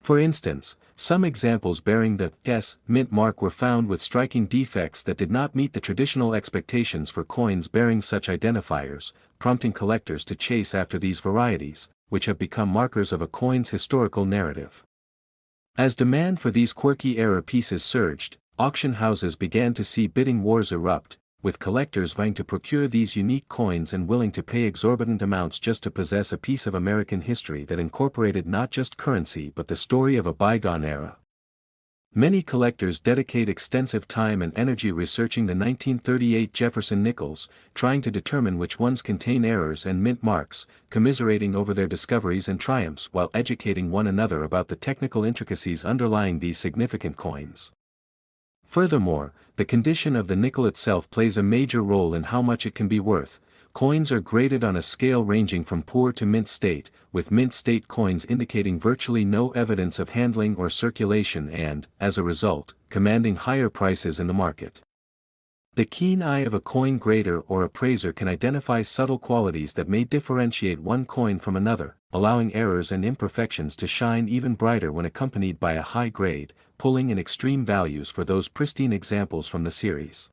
S1: For instance, some examples bearing the S mint mark were found with striking defects that did not meet the traditional expectations for coins bearing such identifiers, prompting collectors to chase after these varieties, which have become markers of a coin's historical narrative. As demand for these quirky error pieces surged, auction houses began to see bidding wars erupt, with collectors vying to procure these unique coins and willing to pay exorbitant amounts just to possess a piece of American history that incorporated not just currency but the story of a bygone era. Many collectors dedicate extensive time and energy researching the 1938 Jefferson nickels, trying to determine which ones contain errors and mint marks, commiserating over their discoveries and triumphs while educating one another about the technical intricacies underlying these significant coins. Furthermore, the condition of the nickel itself plays a major role in how much it can be worth. Coins are graded on a scale ranging from poor to mint state, with mint state coins indicating virtually no evidence of handling or circulation and, as a result, commanding higher prices in the market. The keen eye of a coin grader or appraiser can identify subtle qualities that may differentiate one coin from another, allowing errors and imperfections to shine even brighter when accompanied by a high grade, pulling in extreme values for those pristine examples from the series.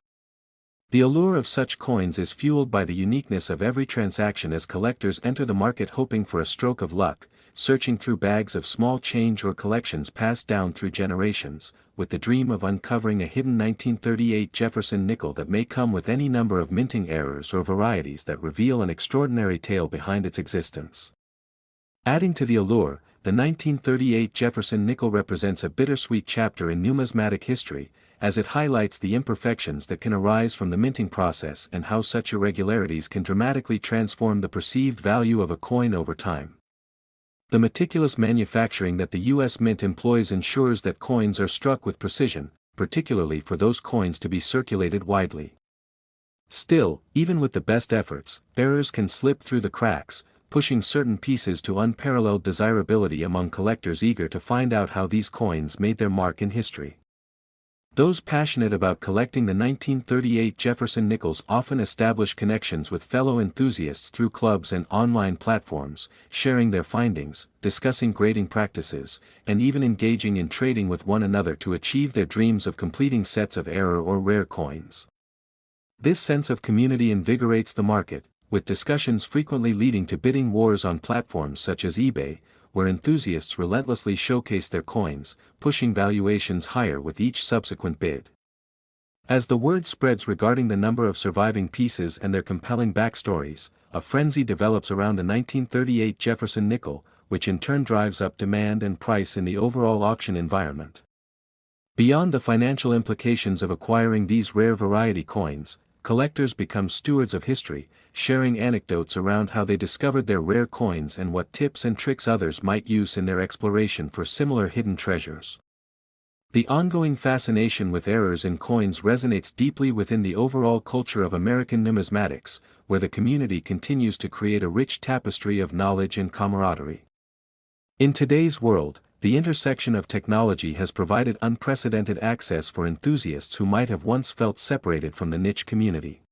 S1: The allure of such coins is fueled by the uniqueness of every transaction as collectors enter the market hoping for a stroke of luck, searching through bags of small change or collections passed down through generations, with the dream of uncovering a hidden 1938 Jefferson nickel that may come with any number of minting errors or varieties that reveal an extraordinary tale behind its existence. Adding to the allure, the 1938 Jefferson nickel represents a bittersweet chapter in numismatic history, as it highlights the imperfections that can arise from the minting process and how such irregularities can dramatically transform the perceived value of a coin over time. The meticulous manufacturing that the U.S. Mint employs ensures that coins are struck with precision, particularly for those coins to be circulated widely. Still, even with the best efforts, errors can slip through the cracks, pushing certain pieces to unparalleled desirability among collectors eager to find out how these coins made their mark in history. Those passionate about collecting the 1938 Jefferson nickels often establish connections with fellow enthusiasts through clubs and online platforms, sharing their findings, discussing grading practices, and even engaging in trading with one another to achieve their dreams of completing sets of error or rare coins. This sense of community invigorates the market, with discussions frequently leading to bidding wars on platforms such as eBay, where enthusiasts relentlessly showcase their coins, pushing valuations higher with each subsequent bid. As the word spreads regarding the number of surviving pieces and their compelling backstories, a frenzy develops around the 1938 Jefferson nickel, which in turn drives up demand and price in the overall auction environment. Beyond the financial implications of acquiring these rare variety coins, collectors become stewards of history, sharing anecdotes around how they discovered their rare coins and what tips and tricks others might use in their exploration for similar hidden treasures. The ongoing fascination with errors in coins resonates deeply within the overall culture of American numismatics, where the community continues to create a rich tapestry of knowledge and camaraderie. In today's world, the intersection of technology has provided unprecedented access for enthusiasts who might have once felt separated from the niche community.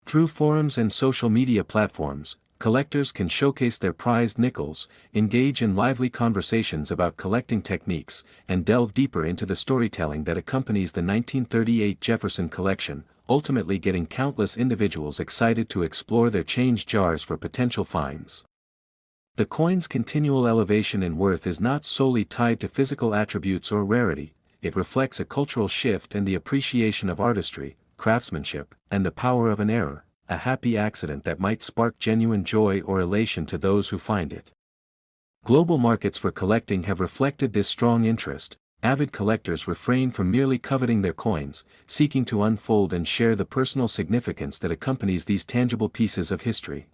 S1: Through forums and social media platforms, collectors can showcase their prized nickels, engage in lively conversations about collecting techniques, and delve deeper into the storytelling that accompanies the 1938 Jefferson collection, ultimately getting countless individuals excited to explore their change jars for potential finds. The coin's continual elevation in worth is not solely tied to physical attributes or rarity, it reflects a cultural shift and the appreciation of artistry, craftsmanship, and the power of an error, a happy accident that might spark genuine joy or elation to those who find it. Global markets for collecting have reflected this strong interest. Avid collectors refrain from merely coveting their coins, seeking to unfold and share the personal significance that accompanies these tangible pieces of history.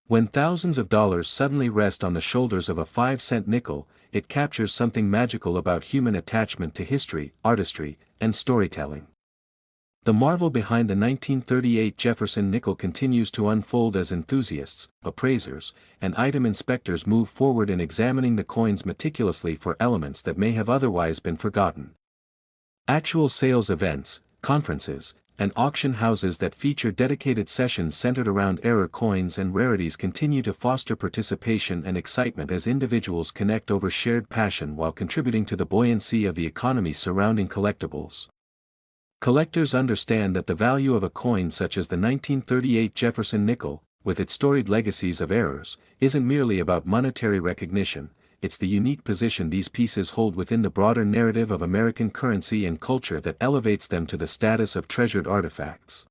S1: When thousands of dollars suddenly rest on the shoulders of a 5-cent nickel, it captures something magical about human attachment to history, artistry, and storytelling. The marvel behind the 1938 Jefferson nickel continues to unfold as enthusiasts, appraisers, and item inspectors move forward in examining the coins meticulously for elements that may have otherwise been forgotten. Actual sales events, conferences, and auction houses that feature dedicated sessions centered around error coins and rarities continue to foster participation and excitement as individuals connect over shared passion while contributing to the buoyancy of the economy surrounding collectibles. Collectors understand that the value of a coin such as the 1938 Jefferson nickel, with its storied legacies of errors, isn't merely about monetary recognition, it's the unique position these pieces hold within the broader narrative of American currency and culture that elevates them to the status of treasured artifacts.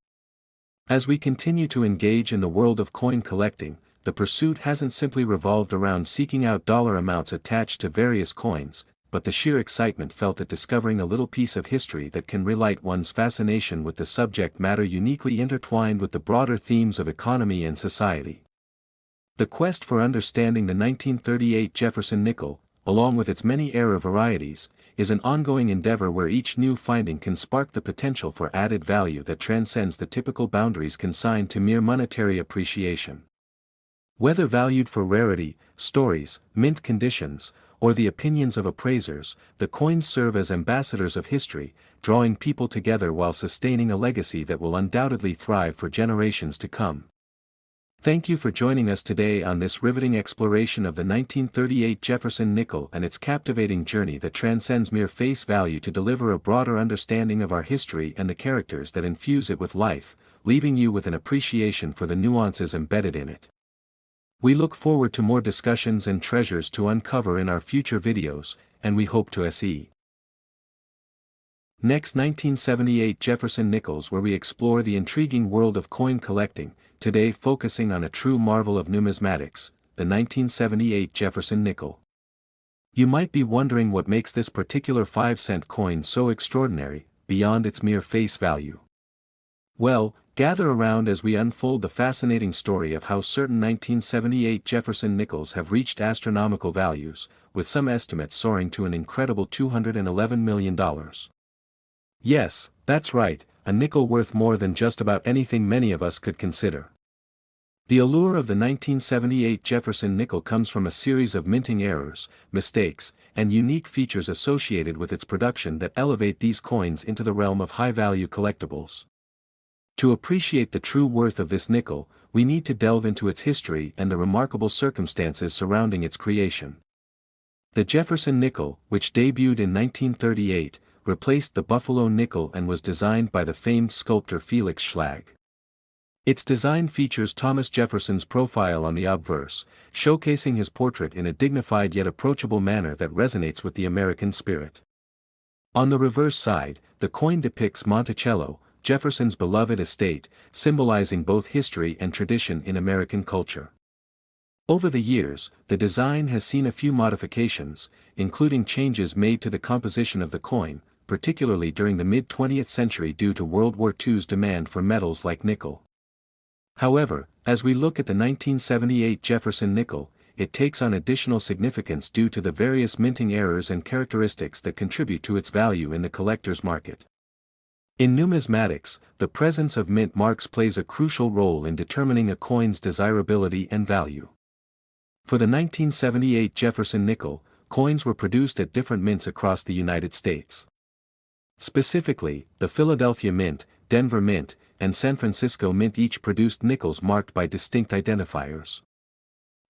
S1: As we continue to engage in the world of coin collecting, the pursuit hasn't simply revolved around seeking out dollar amounts attached to various coins, but the sheer excitement felt at discovering a little piece of history that can relight one's fascination with the subject matter uniquely intertwined with the broader themes of economy and society. The quest for understanding the 1938 Jefferson nickel, along with its many error varieties, is an ongoing endeavor where each new finding can spark the potential for added value that transcends the typical boundaries consigned to mere monetary appreciation. Whether valued for rarity, stories, mint conditions, or the opinions of appraisers, the coins serve as ambassadors of history, drawing people together while sustaining a legacy that will undoubtedly thrive for generations to come. Thank you for joining us today on this riveting exploration of the 1938 Jefferson nickel and its captivating journey that transcends mere face value to deliver a broader understanding of our history and the characters that infuse it with life, leaving you with an appreciation for the nuances embedded in it. We look forward to more discussions and treasures to uncover in our future videos, and we hope to see. Next, 1978 Jefferson nickels, where we explore the intriguing world of coin collecting, today focusing on a true marvel of numismatics, the 1978 Jefferson nickel. You might be wondering what makes this particular 5-cent coin so extraordinary, beyond its mere face value. Well, gather around as we unfold the fascinating story of how certain 1978 Jefferson nickels have reached astronomical values, with some estimates soaring to an incredible $211 million. Yes, that's right, a nickel worth more than just about anything many of us could consider. The allure of the 1978 Jefferson nickel comes from a series of minting errors, mistakes, and unique features associated with its production that elevate these coins into the realm of high-value collectibles. To appreciate the true worth of this nickel, we need to delve into its history and the remarkable circumstances surrounding its creation. The Jefferson nickel, which debuted in 1938, replaced the Buffalo nickel and was designed by the famed sculptor Felix Schlag. Its design features Thomas Jefferson's profile on the obverse, showcasing his portrait in a dignified yet approachable manner that resonates with the American spirit. On the reverse side, the coin depicts Monticello, Jefferson's beloved estate, symbolizing both history and tradition in American culture. Over the years, the design has seen a few modifications, including changes made to the composition of the coin, particularly during the mid-20th century due to World War II's demand for metals like nickel. However, as we look at the 1978 Jefferson nickel, it takes on additional significance due to the various minting errors and characteristics that contribute to its value in the collector's market. In numismatics, the presence of mint marks plays a crucial role in determining a coin's desirability and value. For the 1978 Jefferson nickel, coins were produced at different mints across the United States. Specifically, the Philadelphia Mint, Denver Mint, and San Francisco Mint each produced nickels marked by distinct identifiers.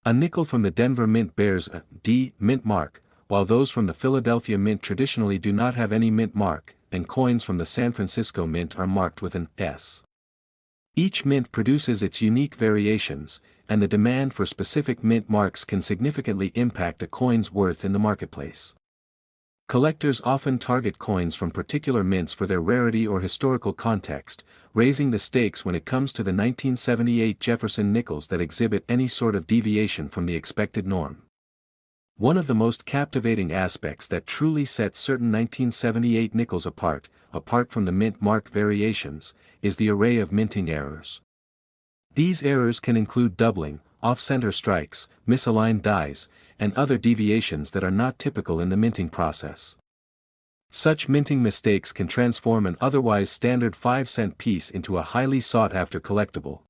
S1: A nickel from the Denver Mint bears a D mint mark, while those from the Philadelphia Mint traditionally do not have any mint mark, and coins from the San Francisco Mint are marked with an S. Each mint produces its unique variations, and the demand for specific mint marks can significantly impact a coin's worth in the marketplace. Collectors often target coins from particular mints for their rarity or historical context, raising the stakes when it comes to the 1978 Jefferson nickels that exhibit any sort of deviation from the expected norm. One of the most captivating aspects that truly sets certain 1978 nickels apart from the mint mark variations, is the array of minting errors. These errors can include doubling, off-center strikes, misaligned dies, and other deviations that are not typical in the minting process. Such minting mistakes can transform an otherwise standard 5-cent piece into a highly sought-after collectible.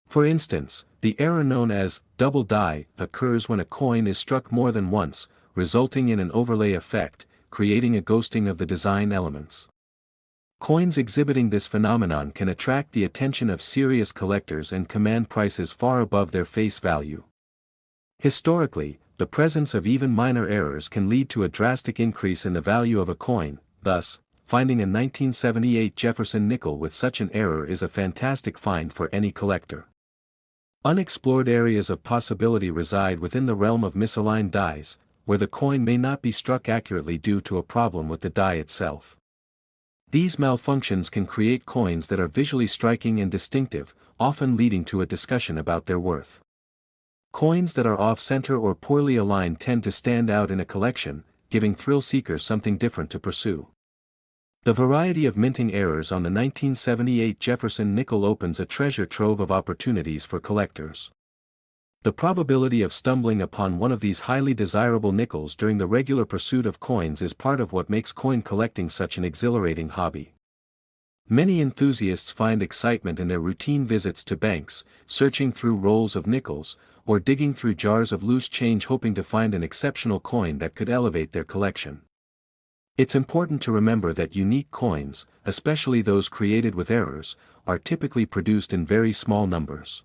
S1: For instance, the error known as double die occurs when a coin is struck more than once, resulting in an overlay effect, creating a ghosting of the design elements. Coins exhibiting this phenomenon can attract the attention of serious collectors and command prices far above their face value. Historically, the presence of even minor errors can lead to a drastic increase in the value of a coin. Thus, finding a 1978 Jefferson nickel with such an error is a fantastic find for any collector. Unexplored areas of possibility reside within the realm of misaligned dies, where the coin may not be struck accurately due to a problem with the die itself. These malfunctions can create coins that are visually striking and distinctive, often leading to a discussion about their worth. Coins that are off-center or poorly aligned tend to stand out in a collection, giving thrill seekers something different to pursue. The variety of minting errors on the 1978 Jefferson nickel opens a treasure trove of opportunities for collectors. The probability of stumbling upon one of these highly desirable nickels during the regular pursuit of coins is part of what makes coin collecting such an exhilarating hobby. Many enthusiasts find excitement in their routine visits to banks, searching through rolls of nickels, or digging through jars of loose change hoping to find an exceptional coin that could elevate their collection. It's important to remember that unique coins, especially those created with errors, are typically produced in very small numbers.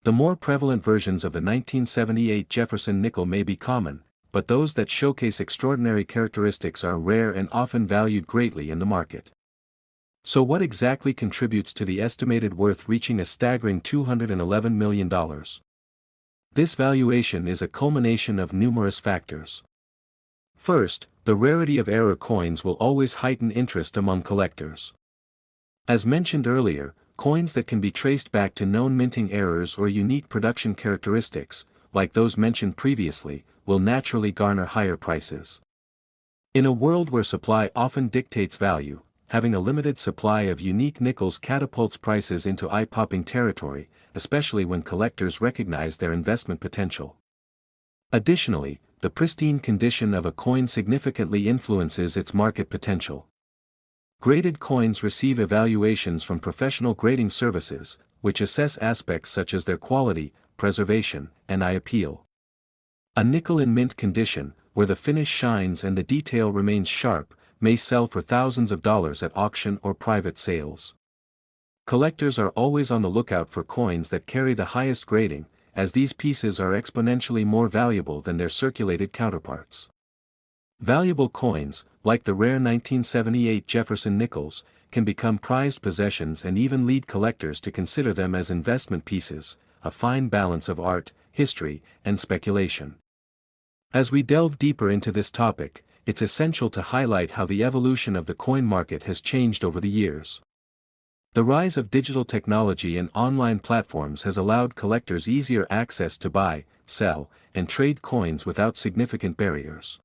S1: The more prevalent versions of the 1978 Jefferson nickel may be common, but those that showcase extraordinary characteristics are rare and often valued greatly in the market. So what exactly contributes to the estimated worth reaching a staggering $211 million? This valuation is a culmination of numerous factors. First, the rarity of error coins will always heighten interest among collectors. As mentioned earlier, coins that can be traced back to known minting errors or unique production characteristics, like those mentioned previously, will naturally garner higher prices. In a world where supply often dictates value, having a limited supply of unique nickels catapults prices into eye-popping territory, especially when collectors recognize their investment potential. Additionally, the pristine condition of a coin significantly influences its market potential. Graded coins receive evaluations from professional grading services, which assess aspects such as their quality, preservation, and eye appeal. A nickel in mint condition, where the finish shines and the detail remains sharp, may sell for thousands of dollars at auction or private sales. Collectors are always on the lookout for coins that carry the highest grading, as these pieces are exponentially more valuable than their circulated counterparts. Valuable coins, like the rare 1978 Jefferson nickels, can become prized possessions and even lead collectors to consider them as investment pieces, a fine balance of art, history, and speculation. As we delve deeper into this topic, it's essential to highlight how the evolution of the coin market has changed over the years. The rise of digital technology and online platforms has allowed collectors easier access to buy, sell, and trade coins without significant barriers.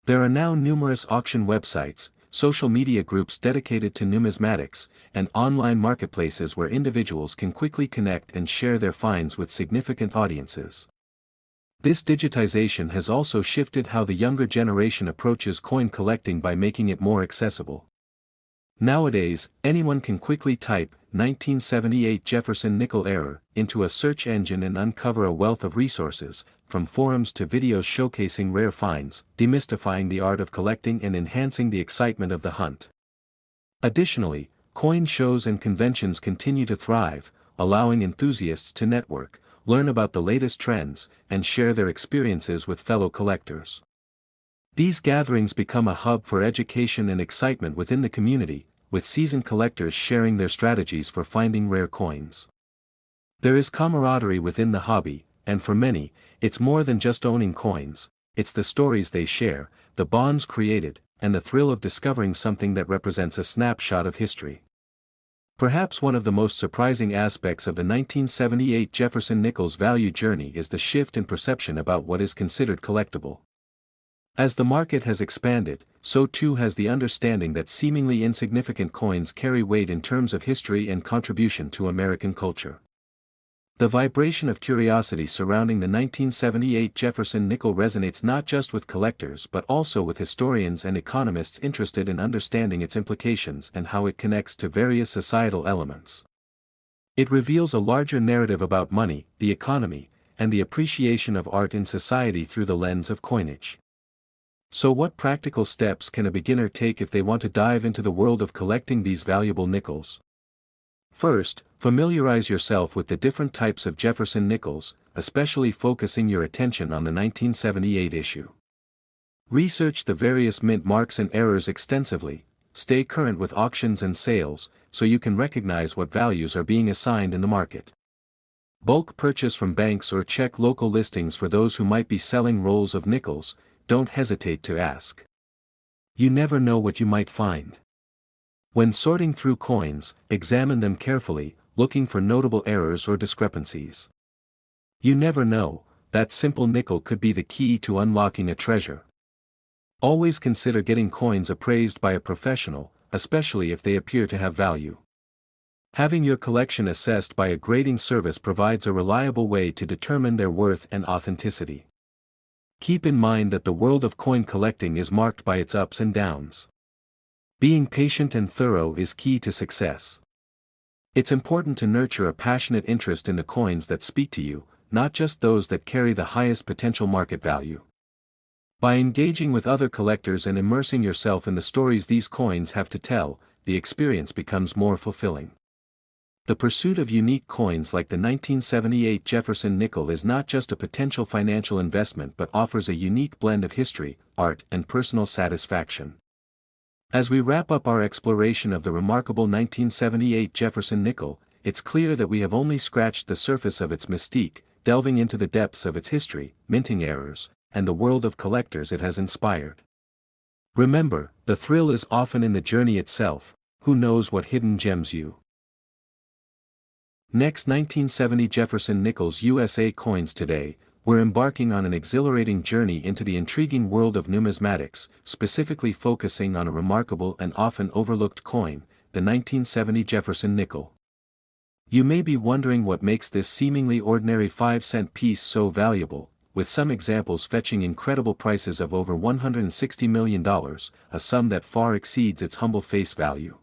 S1: There are now numerous auction websites, social media groups dedicated to numismatics, and online marketplaces where individuals can quickly connect and share their finds with significant audiences. This digitization has also shifted how the younger generation approaches coin collecting by making it more accessible. Nowadays, anyone can quickly type 1978 Jefferson Nickel error into a search engine and uncover a wealth of resources, from forums to videos showcasing rare finds, demystifying the art of collecting and enhancing the excitement of the hunt. Additionally, coin shows and conventions continue to thrive, allowing enthusiasts to network, learn about the latest trends, and share their experiences with fellow collectors. These gatherings become a hub for education and excitement within the community, with seasoned collectors sharing their strategies for finding rare coins. There is camaraderie within the hobby, and for many, it's more than just owning coins, it's the stories they share, the bonds created, and the thrill of discovering something that represents a snapshot of history. Perhaps one of the most surprising aspects of the 1978 Jefferson Nickel's value journey is the shift in perception about what is considered collectible. As the market has expanded, so too has the understanding that seemingly insignificant coins carry weight in terms of history and contribution to American culture. The vibration of curiosity surrounding the 1978 Jefferson Nickel resonates not just with collectors but also with historians and economists interested in understanding its implications and how it connects to various societal elements. It reveals a larger narrative about money, the economy, and the appreciation of art in society through the lens of coinage. So what practical steps can a beginner take if they want to dive into the world of collecting these valuable nickels? First, familiarize yourself with the different types of Jefferson nickels, especially focusing your attention on the 1978 issue. Research the various mint marks and errors extensively, stay current with auctions and sales, so you can recognize what values are being assigned in the market. Bulk purchase from banks or check local listings for those who might be selling rolls of nickels. Don't hesitate to ask. You never know what you might find. When sorting through coins, examine them carefully, looking for notable errors or discrepancies. You never know, that simple nickel could be the key to unlocking a treasure. Always consider getting coins appraised by a professional, especially if they appear to have value. Having your collection assessed by a grading service provides a reliable way to determine their worth and authenticity. Keep in mind that the world of coin collecting is marked by its ups and downs. Being patient and thorough is key to success. It's important to nurture a passionate interest in the coins that speak to you, not just those that carry the highest potential market value. By engaging with other collectors and immersing yourself in the stories these coins have to tell, the experience becomes more fulfilling. The pursuit of unique coins like the 1978 Jefferson Nickel is not just a potential financial investment but offers a unique blend of history, art, and personal satisfaction. As we wrap up our exploration of the remarkable 1978 Jefferson Nickel, it's clear that we have only scratched the surface of its mystique, delving into the depths of its history, minting errors, and the world of collectors it has inspired. Remember, the thrill is often in the journey itself. Who knows what hidden gems you Next 1970 Jefferson Nickel's USA coins. Today, we're embarking on an exhilarating journey into the intriguing world of numismatics, specifically focusing on a remarkable and often overlooked coin, the 1970 Jefferson Nickel. You may be wondering what makes this seemingly ordinary 5-cent piece so valuable, with some examples fetching incredible prices of over $160 million, a sum that far exceeds its humble face value.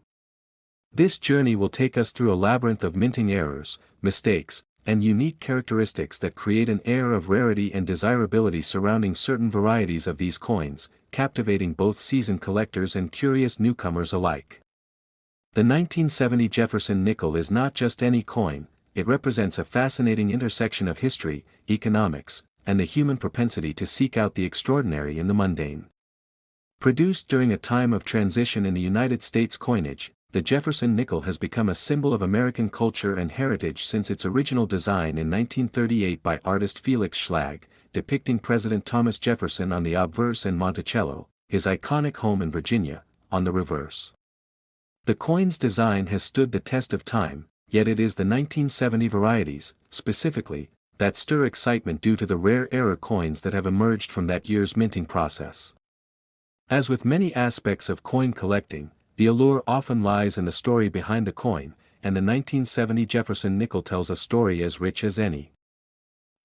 S1: This journey will take us through a labyrinth of minting errors, mistakes, and unique characteristics that create an air of rarity and desirability surrounding certain varieties of these coins, captivating both seasoned collectors and curious newcomers alike. The 1970 Jefferson Nickel is not just any coin, it represents a fascinating intersection of history, economics, and the human propensity to seek out the extraordinary in the mundane. Produced during a time of transition in the United States coinage, the Jefferson Nickel has become a symbol of American culture and heritage since its original design in 1938 by artist Felix Schlag, depicting President Thomas Jefferson on the obverse and Monticello, his iconic home in Virginia, on the reverse. The coin's design has stood the test of time, yet it is the 1970 varieties, specifically, that stir excitement due to the rare error coins that have emerged from that year's minting process. As with many aspects of coin collecting, the allure often lies in the story behind the coin, and the 1970 Jefferson nickel tells a story as rich as any.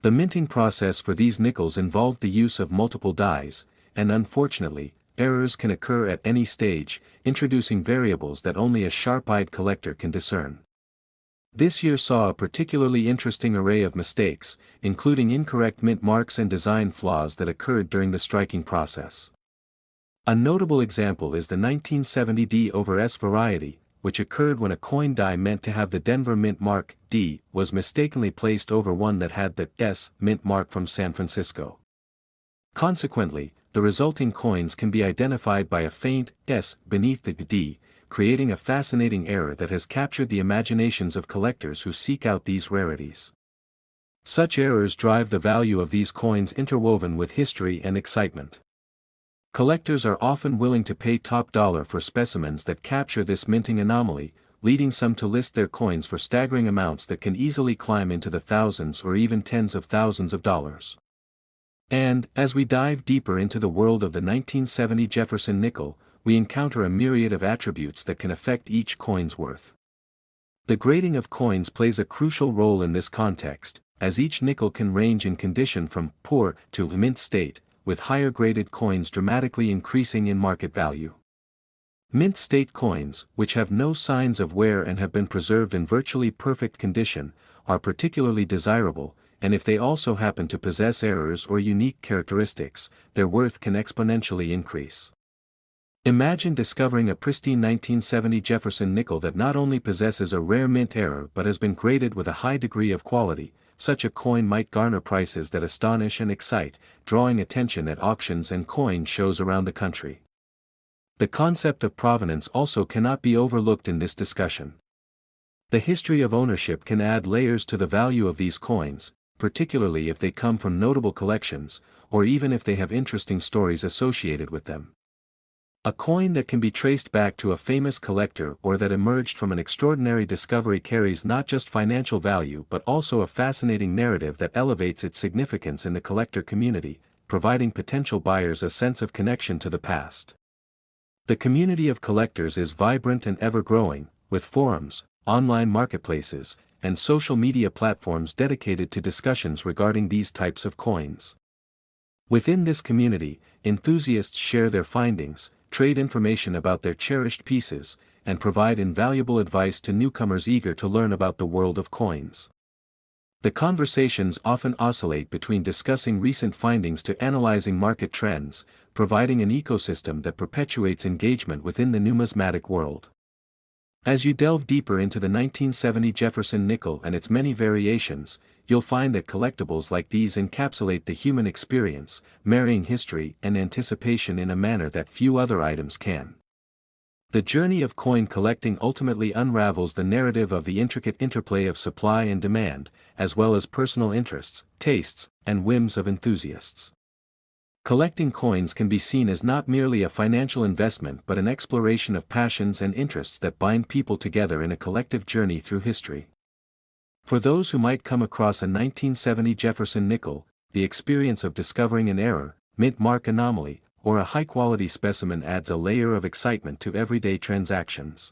S1: The minting process for these nickels involved the use of multiple dies, and unfortunately, errors can occur at any stage, introducing variables that only a sharp-eyed collector can discern. This year saw a particularly interesting array of mistakes, including incorrect mint marks and design flaws that occurred during the striking process. A notable example is the 1970 D over S variety, which occurred when a coin die meant to have the Denver mint mark, D, was mistakenly placed over one that had the S mint mark from San Francisco. Consequently, the resulting coins can be identified by a faint S beneath the D, creating a fascinating error that has captured the imaginations of collectors who seek out these rarities. Such errors drive the value of these coins interwoven with history and excitement. Collectors are often willing to pay top dollar for specimens that capture this minting anomaly, leading some to list their coins for staggering amounts that can easily climb into the thousands or even tens of thousands of dollars. And, as we dive deeper into the world of the 1970 Jefferson nickel, we encounter a myriad of attributes that can affect each coin's worth. The grading of coins plays a crucial role in this context, as each nickel can range in condition from poor to mint state, with higher graded coins dramatically increasing in market value. Mint state coins, which have no signs of wear and have been preserved in virtually perfect condition, are particularly desirable, and if they also happen to possess errors or unique characteristics, their worth can exponentially increase. Imagine discovering a pristine 1970 Jefferson nickel that not only possesses a rare mint error but has been graded with a high degree of quality. Such a coin might garner prices that astonish and excite, drawing attention at auctions and coin shows around the country. The concept of provenance also cannot be overlooked in this discussion. The history of ownership can add layers to the value of these coins, particularly if they come from notable collections, or even if they have interesting stories associated with them. A coin that can be traced back to a famous collector or that emerged from an extraordinary discovery carries not just financial value but also a fascinating narrative that elevates its significance in the collector community, providing potential buyers a sense of connection to the past. The community of collectors is vibrant and ever-growing, with forums, online marketplaces, and social media platforms dedicated to discussions regarding these types of coins. Within this community, enthusiasts share their findings, trade information about their cherished pieces, and provide invaluable advice to newcomers eager to learn about the world of coins. The conversations often oscillate between discussing recent findings to analyzing market trends, providing an ecosystem that perpetuates engagement within the numismatic world. As you delve deeper into the 1970 Jefferson nickel and its many variations, you'll find that collectibles like these encapsulate the human experience, marrying history and anticipation in a manner that few other items can. The journey of coin collecting ultimately unravels the narrative of the intricate interplay of supply and demand, as well as personal interests, tastes, and whims of enthusiasts. Collecting coins can be seen as not merely a financial investment but an exploration of passions and interests that bind people together in a collective journey through history. For those who might come across a 1970 Jefferson nickel, the experience of discovering an error, mint mark anomaly, or a high-quality specimen adds a layer of excitement to everyday transactions.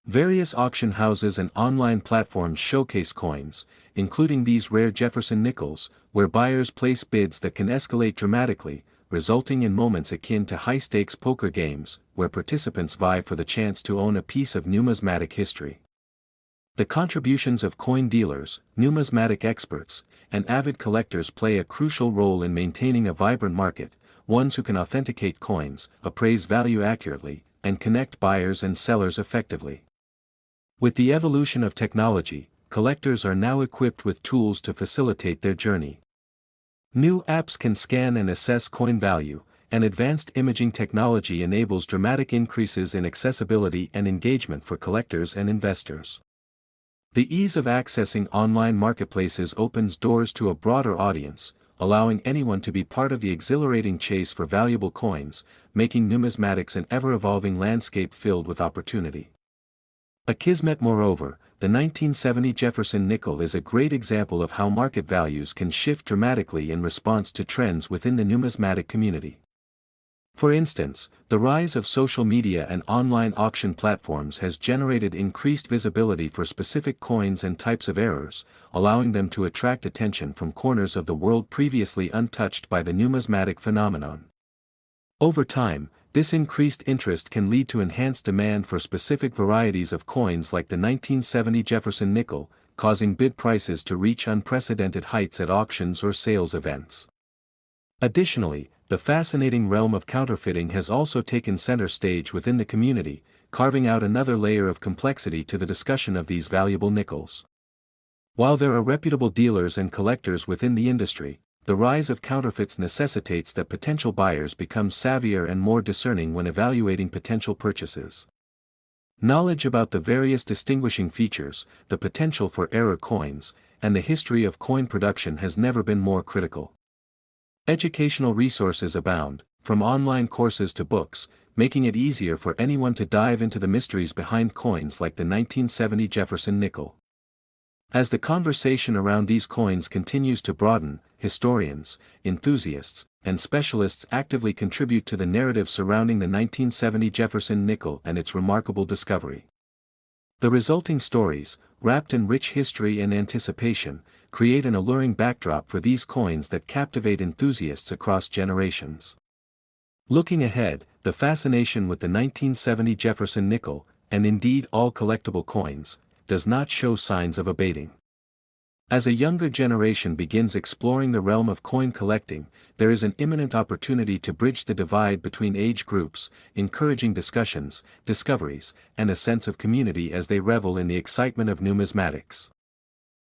S1: Various auction houses and online platforms showcase coins, including these rare Jefferson nickels, where buyers place bids that can escalate dramatically, resulting in moments akin to high-stakes poker games, where participants vie for the chance to own a piece of numismatic history. The contributions of coin dealers, numismatic experts, and avid collectors play a crucial role in maintaining a vibrant market, ones who can authenticate coins, appraise value accurately, and connect buyers and sellers effectively. With the evolution of technology, collectors are now equipped with tools to facilitate their journey. New apps can scan and assess coin value, and advanced imaging technology enables dramatic increases in accessibility and engagement for collectors and investors. The ease of accessing online marketplaces opens doors to a broader audience, allowing anyone to be part of the exhilarating chase for valuable coins, making numismatics an ever-evolving landscape filled with opportunity. A kismet. Moreover, the 1970 Jefferson nickel is a great example of how market values can shift dramatically in response to trends within the numismatic community. For instance, the rise of social media and online auction platforms has generated increased visibility for specific coins and types of errors, allowing them to attract attention from corners of the world previously untouched by the numismatic phenomenon. Over time, this increased interest can lead to enhanced demand for specific varieties of coins like the 1970 Jefferson nickel, causing bid prices to reach unprecedented heights at auctions or sales events. Additionally, the fascinating realm of counterfeiting has also taken center stage within the community, carving out another layer of complexity to the discussion of these valuable nickels. While there are reputable dealers and collectors within the industry, the rise of counterfeits necessitates that potential buyers become savvier and more discerning when evaluating potential purchases. Knowledge about the various distinguishing features, the potential for error coins, and the history of coin production has never been more critical. Educational resources abound, from online courses to books, making it easier for anyone to dive into the mysteries behind coins like the 1970 Jefferson nickel. As the conversation around these coins continues to broaden, historians, enthusiasts, and specialists actively contribute to the narrative surrounding the 1970 Jefferson nickel and its remarkable discovery. The resulting stories, wrapped in rich history and anticipation, create an alluring backdrop for these coins that captivate enthusiasts across generations. Looking ahead, the fascination with the 1970 Jefferson nickel, and indeed all collectible coins, does not show signs of abating. As a younger generation begins exploring the realm of coin collecting, there is an imminent opportunity to bridge the divide between age groups, encouraging discussions, discoveries, and a sense of community as they revel in the excitement of numismatics.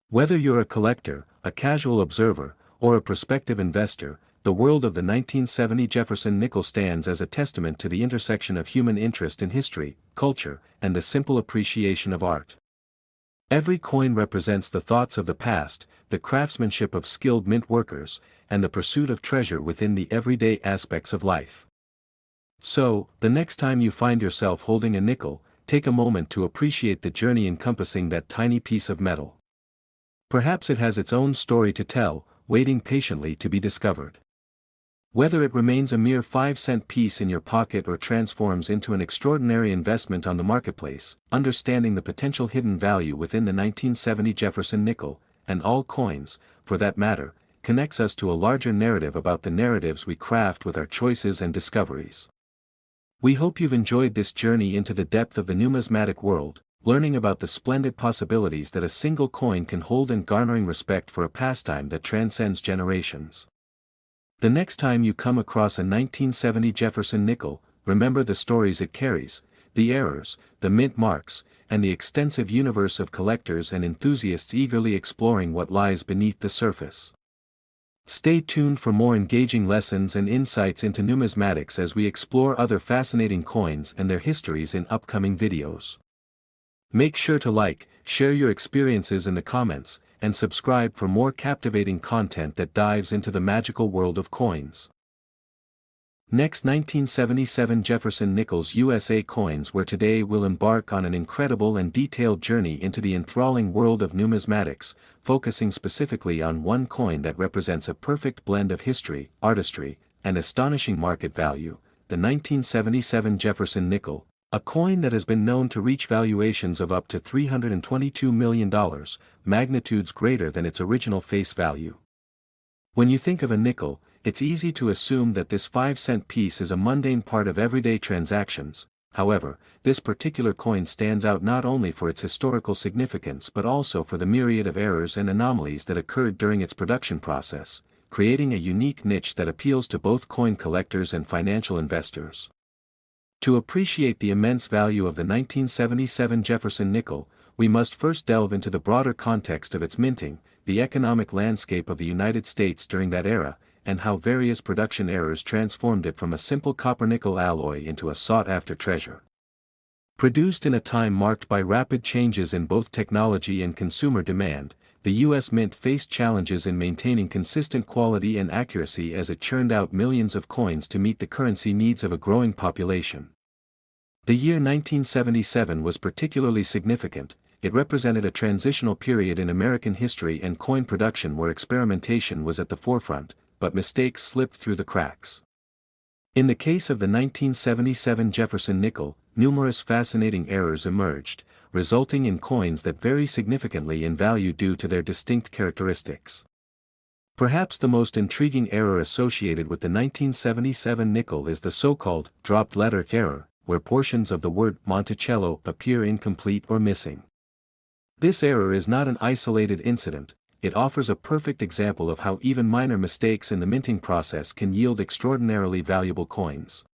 S1: Whether you're a collector, a casual observer, or a prospective investor, the world of the 1970 Jefferson nickel stands as a testament to the intersection of human interest in history, culture, and the simple appreciation of art. Every coin represents the thoughts of the past, the craftsmanship of skilled mint workers, and the pursuit of treasure within the everyday aspects of life. So, the next time you find yourself holding a nickel, take a moment to appreciate the journey encompassing that tiny piece of metal. Perhaps it has its own story to tell, waiting patiently to be discovered. Whether it remains a mere 5-cent piece in your pocket or transforms into an extraordinary investment on the marketplace, understanding the potential hidden value within the 1970 Jefferson nickel, and all coins, for that matter, connects us to a larger narrative about the narratives we craft with our choices and discoveries. We hope you've enjoyed this journey into the depth of the numismatic world, learning about the splendid possibilities that a single coin can hold and garnering respect for a pastime that transcends generations. The next time you come across a 1970 Jefferson nickel, remember the stories it carries, the errors, the mint marks, and the extensive universe of collectors and enthusiasts eagerly exploring what lies beneath the surface. Stay tuned for more engaging lessons and insights into numismatics as we explore other fascinating coins and their histories in upcoming videos. Make sure to like, share your experiences in the comments, and subscribe for more captivating content that dives into the magical world of coins. Next, 1977 Jefferson Nickels USA coins, where today we'll embark on an incredible and detailed journey into the enthralling world of numismatics, focusing specifically on one coin that represents a perfect blend of history, artistry, and astonishing market value, the 1977 Jefferson nickel, a coin that has been known to reach valuations of up to $322 million, magnitudes greater than its original face value. When you think of a nickel, it's easy to assume that this 5-cent piece is a mundane part of everyday transactions. However, this particular coin stands out not only for its historical significance but also for the myriad of errors and anomalies that occurred during its production process, creating a unique niche that appeals to both coin collectors and financial investors. To appreciate the immense value of the 1977 Jefferson nickel, we must first delve into the broader context of its minting, the economic landscape of the United States during that era, and how various production errors transformed it from a simple copper-nickel alloy into a sought-after treasure. Produced in a time marked by rapid changes in both technology and consumer demand, the U.S. Mint faced challenges in maintaining consistent quality and accuracy as it churned out millions of coins to meet the currency needs of a growing population. The year 1977 was particularly significant. It represented a transitional period in American history and coin production where experimentation was at the forefront, but mistakes slipped through the cracks. In the case of the 1977 Jefferson nickel, numerous fascinating errors emerged, resulting in coins that vary significantly in value due to their distinct characteristics. Perhaps the most intriguing error associated with the 1977 nickel is the so-called dropped letter error, where portions of the word Monticello appear incomplete or missing. This error is not an isolated incident, it offers a perfect example of how even minor mistakes in the minting process can yield extraordinarily valuable coins.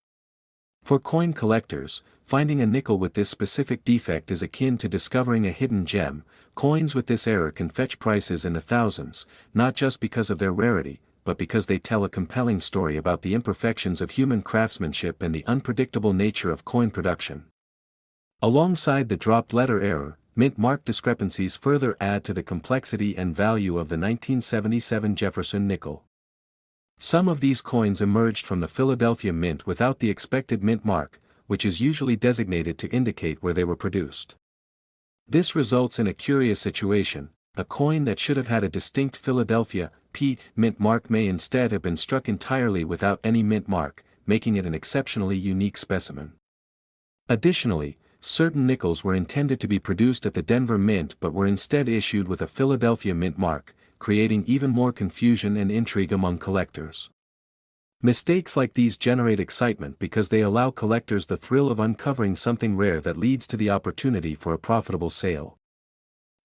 S1: For coin collectors, finding a nickel with this specific defect is akin to discovering a hidden gem. Coins with this error can fetch prices in the thousands, not just because of their rarity, but because they tell a compelling story about the imperfections of human craftsmanship and the unpredictable nature of coin production. Alongside the dropped letter error, mint mark discrepancies further add to the complexity and value of the 1977 Jefferson nickel. Some of these coins emerged from the Philadelphia Mint without the expected mint mark, which is usually designated to indicate where they were produced. This results in a curious situation: a coin that should have had a distinct Philadelphia P mint mark may instead have been struck entirely without any mint mark, making it an exceptionally unique specimen. Additionally, certain nickels were intended to be produced at the Denver Mint but were instead issued with a Philadelphia mint mark, creating even more confusion and intrigue among collectors. Mistakes like these generate excitement because they allow collectors the thrill of uncovering something rare that leads to the opportunity for a profitable sale.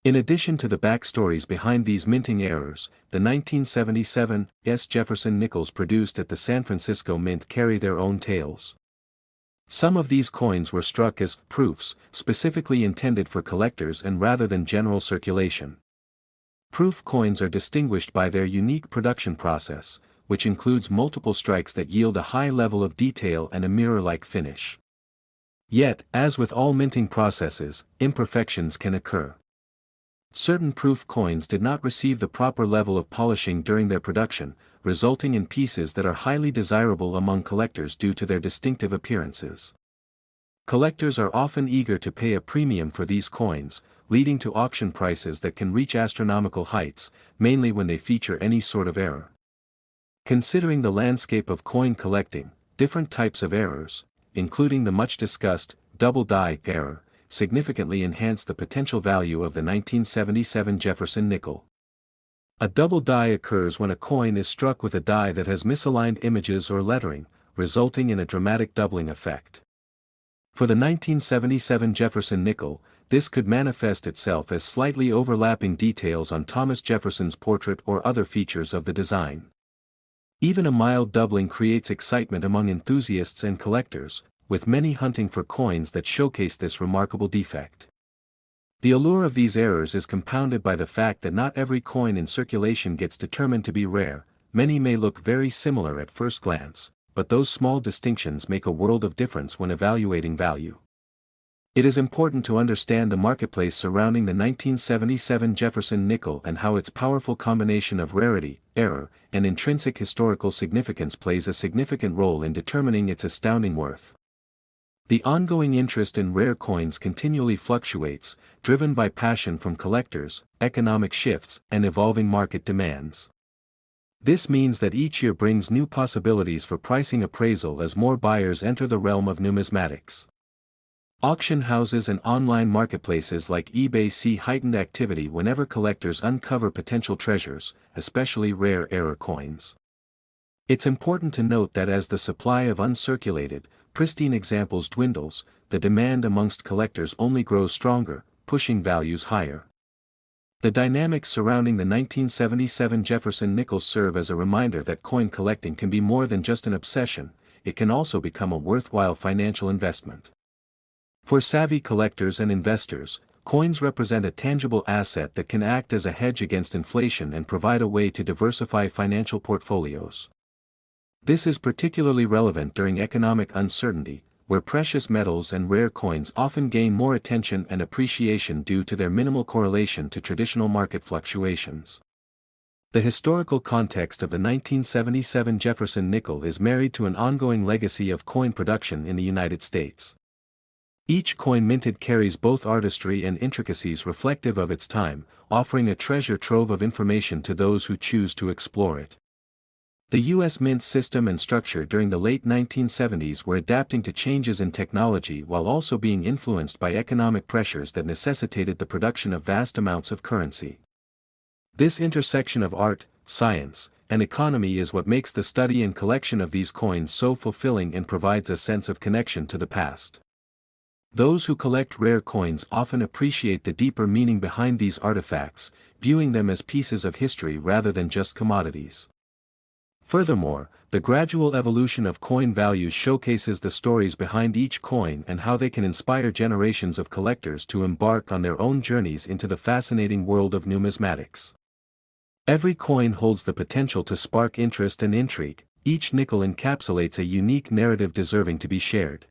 S1: In addition to the backstories behind these minting errors, the 1977 Jefferson nickels produced at the San Francisco Mint carry their own tales. Some of these coins were struck as proofs, specifically intended for collectors and rather than general circulation. Proof coins are distinguished by their unique production process, which includes multiple strikes that yield a high level of detail and a mirror-like finish. Yet, as with all minting processes, imperfections can occur. Certain proof coins did not receive the proper level of polishing during their production, resulting in pieces that are highly desirable among collectors due to their distinctive appearances. Collectors are often eager to pay a premium for these coins, leading to auction prices that can reach astronomical heights, mainly when they feature any sort of error. Considering the landscape of coin collecting, different types of errors, including the much-discussed double die error, significantly enhance the potential value of the 1977 Jefferson nickel. A double die occurs when a coin is struck with a die that has misaligned images or lettering, resulting in a dramatic doubling effect. For the 1977 Jefferson nickel, this could manifest itself as slightly overlapping details on Thomas Jefferson's portrait or other features of the design. Even a mild doubling creates excitement among enthusiasts and collectors, with many hunting for coins that showcase this remarkable defect. The allure of these errors is compounded by the fact that not every coin in circulation gets determined to be rare. Many may look very similar at first glance, but those small distinctions make a world of difference when evaluating value. It is important to understand the marketplace surrounding the 1977 Jefferson nickel and how its powerful combination of rarity, error, and intrinsic historical significance plays a significant role in determining its astounding worth. The ongoing interest in rare coins continually fluctuates, driven by passion from collectors, economic shifts, and evolving market demands. This means that each year brings new possibilities for pricing appraisal as more buyers enter the realm of numismatics. Auction houses and online marketplaces like eBay see heightened activity whenever collectors uncover potential treasures, especially rare error coins. It's important to note that as the supply of uncirculated, pristine examples dwindles, the demand amongst collectors only grows stronger, pushing values higher. The dynamics surrounding the 1977 Jefferson nickel serve as a reminder that coin collecting can be more than just an obsession, it can also become a worthwhile financial investment. For savvy collectors and investors, coins represent a tangible asset that can act as a hedge against inflation and provide a way to diversify financial portfolios. This is particularly relevant during economic uncertainty, where precious metals and rare coins often gain more attention and appreciation due to their minimal correlation to traditional market fluctuations. The historical context of the 1977 Jefferson nickel is married to an ongoing legacy of coin production in the United States. Each coin minted carries both artistry and intricacies reflective of its time, offering a treasure trove of information to those who choose to explore it. The U.S. Mint system and structure during the late 1970s were adapting to changes in technology while also being influenced by economic pressures that necessitated the production of vast amounts of currency. This intersection of art, science, and economy is what makes the study and collection of these coins so fulfilling and provides a sense of connection to the past. Those who collect rare coins often appreciate the deeper meaning behind these artifacts, viewing them as pieces of history rather than just commodities. Furthermore, the gradual evolution of coin values showcases the stories behind each coin and how they can inspire generations of collectors to embark on their own journeys into the fascinating world of numismatics. Every coin holds the potential to spark interest and intrigue. Each nickel encapsulates a unique narrative deserving to be shared.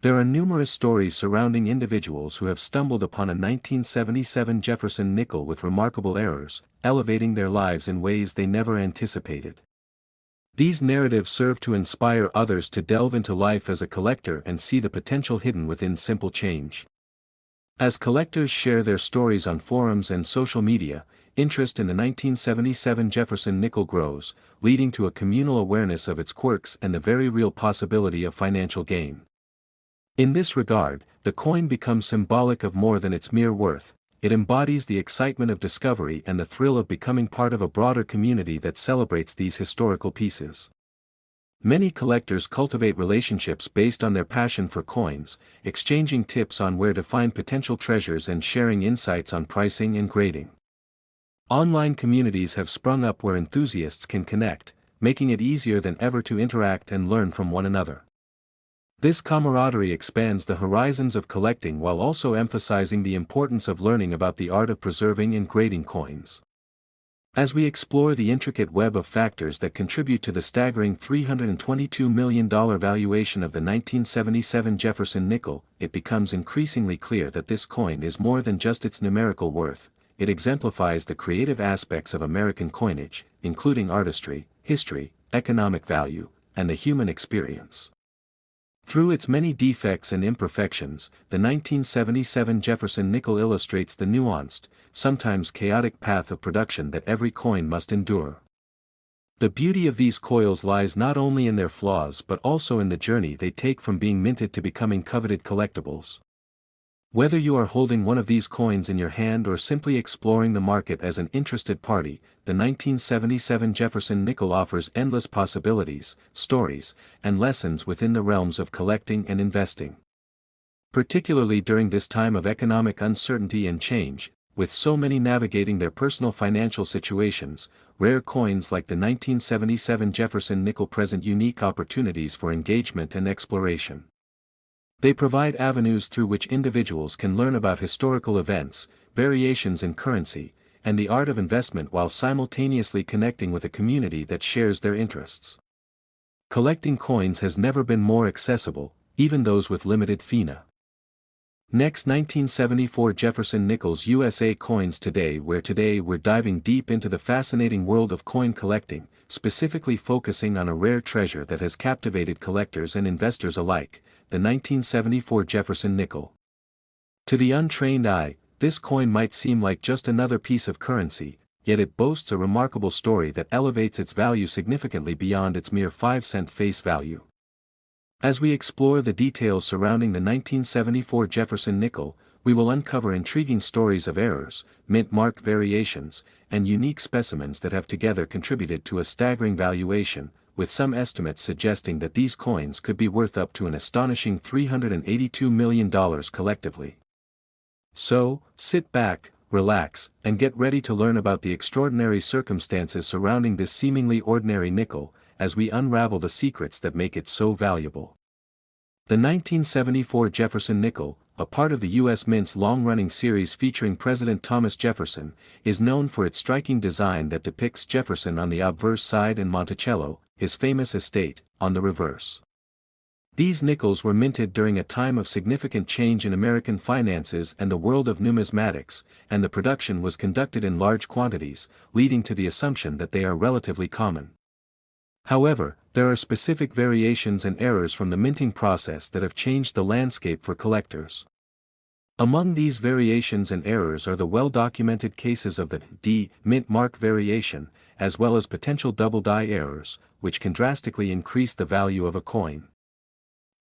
S1: There are numerous stories surrounding individuals who have stumbled upon a 1977 Jefferson nickel with remarkable errors, elevating their lives in ways they never anticipated. These narratives serve to inspire others to delve into life as a collector and see the potential hidden within simple change. As collectors share their stories on forums and social media, interest in the 1977 Jefferson nickel grows, leading to a communal awareness of its quirks and the very real possibility of financial gain. In this regard, the coin becomes symbolic of more than its mere worth. It embodies the excitement of discovery and the thrill of becoming part of a broader community that celebrates these historical pieces. Many collectors cultivate relationships based on their passion for coins, exchanging tips on where to find potential treasures and sharing insights on pricing and grading. Online communities have sprung up where enthusiasts can connect, making it easier than ever to interact and learn from one another. This camaraderie expands the horizons of collecting while also emphasizing the importance of learning about the art of preserving and grading coins. As we explore the intricate web of factors that contribute to the staggering $322 million valuation of the 1977 Jefferson nickel, it becomes increasingly clear that this coin is more than just its numerical worth. It exemplifies the creative aspects of American coinage, including artistry, history, economic value, and the human experience. Through its many defects and imperfections, the 1977 Jefferson nickel illustrates the nuanced, sometimes chaotic path of production that every coin must endure. The beauty of these coils lies not only in their flaws but also in the journey they take from being minted to becoming coveted collectibles. Whether you are holding one of these coins in your hand or simply exploring the market as an interested party, the 1977 Jefferson nickel offers endless possibilities, stories, and lessons within the realms of collecting and investing. Particularly during this time of economic uncertainty and change, with so many navigating their personal financial situations, rare coins like the 1977 Jefferson nickel present unique opportunities for engagement and exploration. They provide avenues through which individuals can learn about historical events, variations in currency, and the art of investment while simultaneously connecting with a community that shares their interests. Collecting coins has never been more accessible, even those with limited FINA. Next, 1974 Jefferson Nickels USA coins. Today we're diving deep into the fascinating world of coin collecting, specifically focusing on a rare treasure that has captivated collectors and investors alike, the 1974 Jefferson nickel. To the untrained eye, this coin might seem like just another piece of currency, yet it boasts a remarkable story that elevates its value significantly beyond its mere 5-cent face value. As we explore the details surrounding the 1974 Jefferson nickel, we will uncover intriguing stories of errors, mint mark variations, and unique specimens that have together contributed to a staggering valuation, with some estimates suggesting that these coins could be worth up to an astonishing $382 million collectively. So, sit back, relax, and get ready to learn about the extraordinary circumstances surrounding this seemingly ordinary nickel, as we unravel the secrets that make it so valuable. The 1974 Jefferson nickel, a part of the U.S. Mint's long-running series featuring President Thomas Jefferson, is known for its striking design that depicts Jefferson on the obverse side and Monticello, his famous estate, on the reverse. These nickels were minted during a time of significant change in American finances and the world of numismatics, and the production was conducted in large quantities, leading to the assumption that they are relatively common. However, there are specific variations and errors from the minting process that have changed the landscape for collectors. Among these variations and errors are the well-documented cases of the D mint mark variation, as well as potential double die errors, which can drastically increase the value of a coin.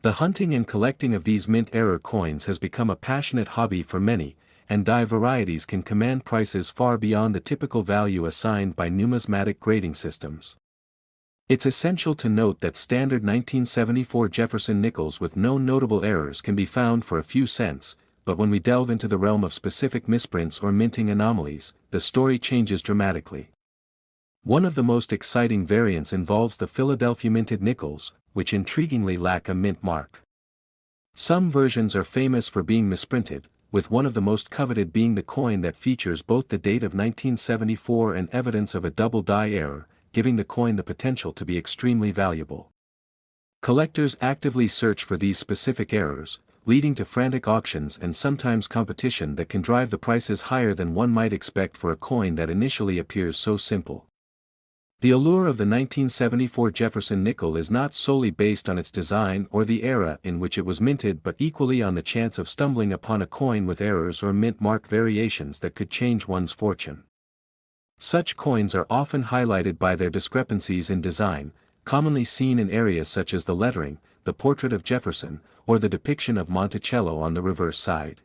S1: The hunting and collecting of these mint error coins has become a passionate hobby for many, and die varieties can command prices far beyond the typical value assigned by numismatic grading systems. It's essential to note that standard 1974 Jefferson nickels with no notable errors can be found for a few cents, but when we delve into the realm of specific misprints or minting anomalies, the story changes dramatically. One of the most exciting variants involves the Philadelphia minted nickels, which intriguingly lack a mint mark. Some versions are famous for being misprinted, with one of the most coveted being the coin that features both the date of 1974 and evidence of a double die error, giving the coin the potential to be extremely valuable. Collectors actively search for these specific errors, leading to frantic auctions and sometimes competition that can drive the prices higher than one might expect for a coin that initially appears so simple. The allure of the 1974 Jefferson nickel is not solely based on its design or the era in which it was minted, but equally on the chance of stumbling upon a coin with errors or mint mark variations that could change one's fortune. Such coins are often highlighted by their discrepancies in design, commonly seen in areas such as the lettering, the portrait of Jefferson, or the depiction of Monticello on the reverse side.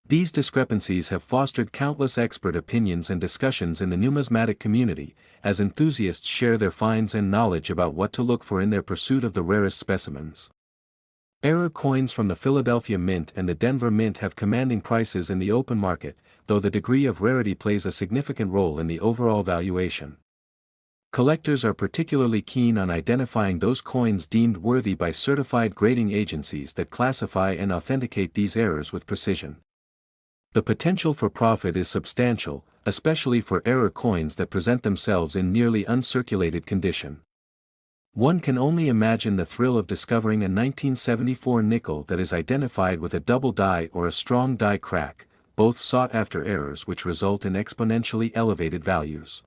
S1: These discrepancies have fostered countless expert opinions and discussions in the numismatic community, as enthusiasts share their finds and knowledge about what to look for in their pursuit of the rarest specimens. Error coins from the Philadelphia Mint and the Denver Mint have commanding prices in the open market, though the degree of rarity plays a significant role in the overall valuation. Collectors are particularly keen on identifying those coins deemed worthy by certified grading agencies that classify and authenticate these errors with precision. The potential for profit is substantial, especially for error coins that present themselves in nearly uncirculated condition. One can only imagine the thrill of discovering a 1974 nickel that is identified with a double die or a strong die crack, both sought-after errors which result in exponentially elevated values.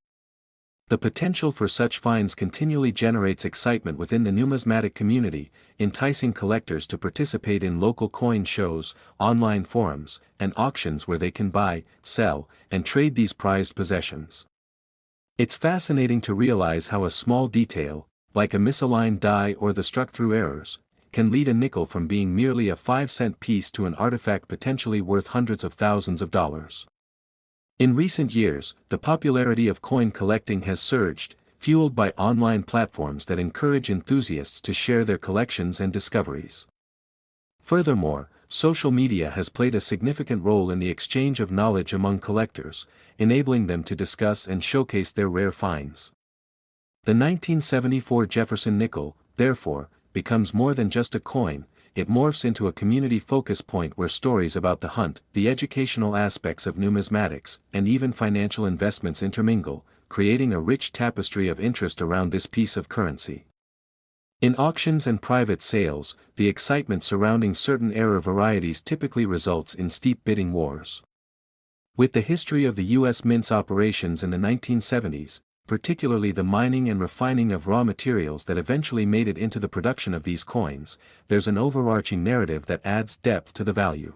S1: The potential for such finds continually generates excitement within the numismatic community, enticing collectors to participate in local coin shows, online forums, and auctions where they can buy, sell, and trade these prized possessions. It's fascinating to realize how a small detail, like a misaligned die or the struck-through errors, can lead a nickel from being merely a 5-cent piece to an artifact potentially worth hundreds of thousands of dollars. In recent years, the popularity of coin collecting has surged, fueled by online platforms that encourage enthusiasts to share their collections and discoveries. Furthermore, social media has played a significant role in the exchange of knowledge among collectors, enabling them to discuss and showcase their rare finds. The 1974 Jefferson nickel, therefore, becomes more than just a coin. It morphs into a community focus point where stories about the hunt, the educational aspects of numismatics, and even financial investments intermingle, creating a rich tapestry of interest around this piece of currency. In auctions and private sales, the excitement surrounding certain error varieties typically results in steep bidding wars. With the history of the U.S. Mint's operations in the 1970s, particularly the mining and refining of raw materials that eventually made it into the production of these coins, there's an overarching narrative that adds depth to the value.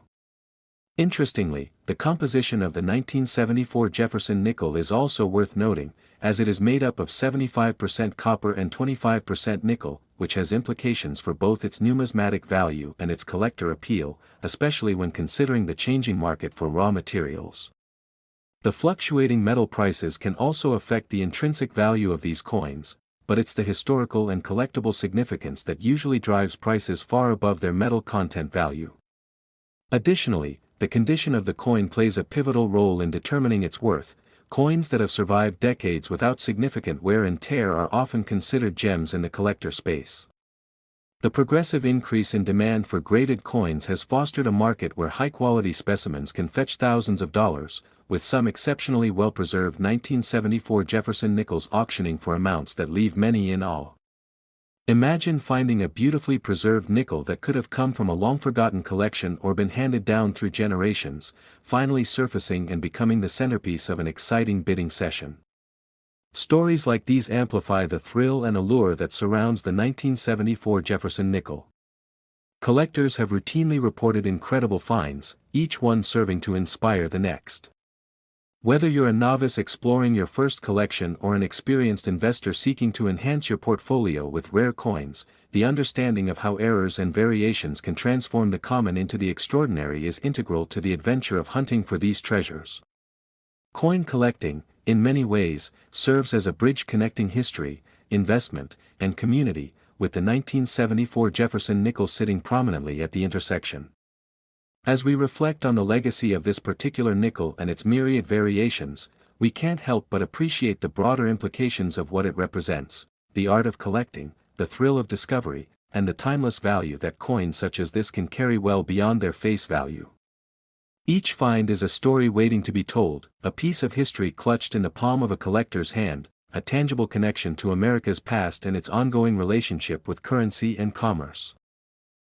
S1: Interestingly, the composition of the 1974 Jefferson nickel is also worth noting, as it is made up of 75% copper and 25% nickel, which has implications for both its numismatic value and its collector appeal, especially when considering the changing market for raw materials. The fluctuating metal prices can also affect the intrinsic value of these coins, but it's the historical and collectible significance that usually drives prices far above their metal content value. Additionally, the condition of the coin plays a pivotal role in determining its worth. Coins that have survived decades without significant wear and tear are often considered gems in the collector space. The progressive increase in demand for graded coins has fostered a market where high-quality specimens can fetch thousands of dollars, with some exceptionally well-preserved 1974 Jefferson nickels auctioning for amounts that leave many in awe. Imagine finding a beautifully preserved nickel that could have come from a long-forgotten collection or been handed down through generations, finally surfacing and becoming the centerpiece of an exciting bidding session. Stories like these amplify the thrill and allure that surrounds the 1974 Jefferson nickel. Collectors have routinely reported incredible finds, each one serving to inspire the next. Whether you're a novice exploring your first collection or an experienced investor seeking to enhance your portfolio with rare coins, the understanding of how errors and variations can transform the common into the extraordinary is integral to the adventure of hunting for these treasures. Coin collecting, in many ways, serves as a bridge connecting history, investment, and community, with the 1974 Jefferson nickel sitting prominently at the intersection. As we reflect on the legacy of this particular nickel and its myriad variations, we can't help but appreciate the broader implications of what it represents: the art of collecting, the thrill of discovery, and the timeless value that coins such as this can carry well beyond their face value. Each find is a story waiting to be told, a piece of history clutched in the palm of a collector's hand, a tangible connection to America's past and its ongoing relationship with currency and commerce.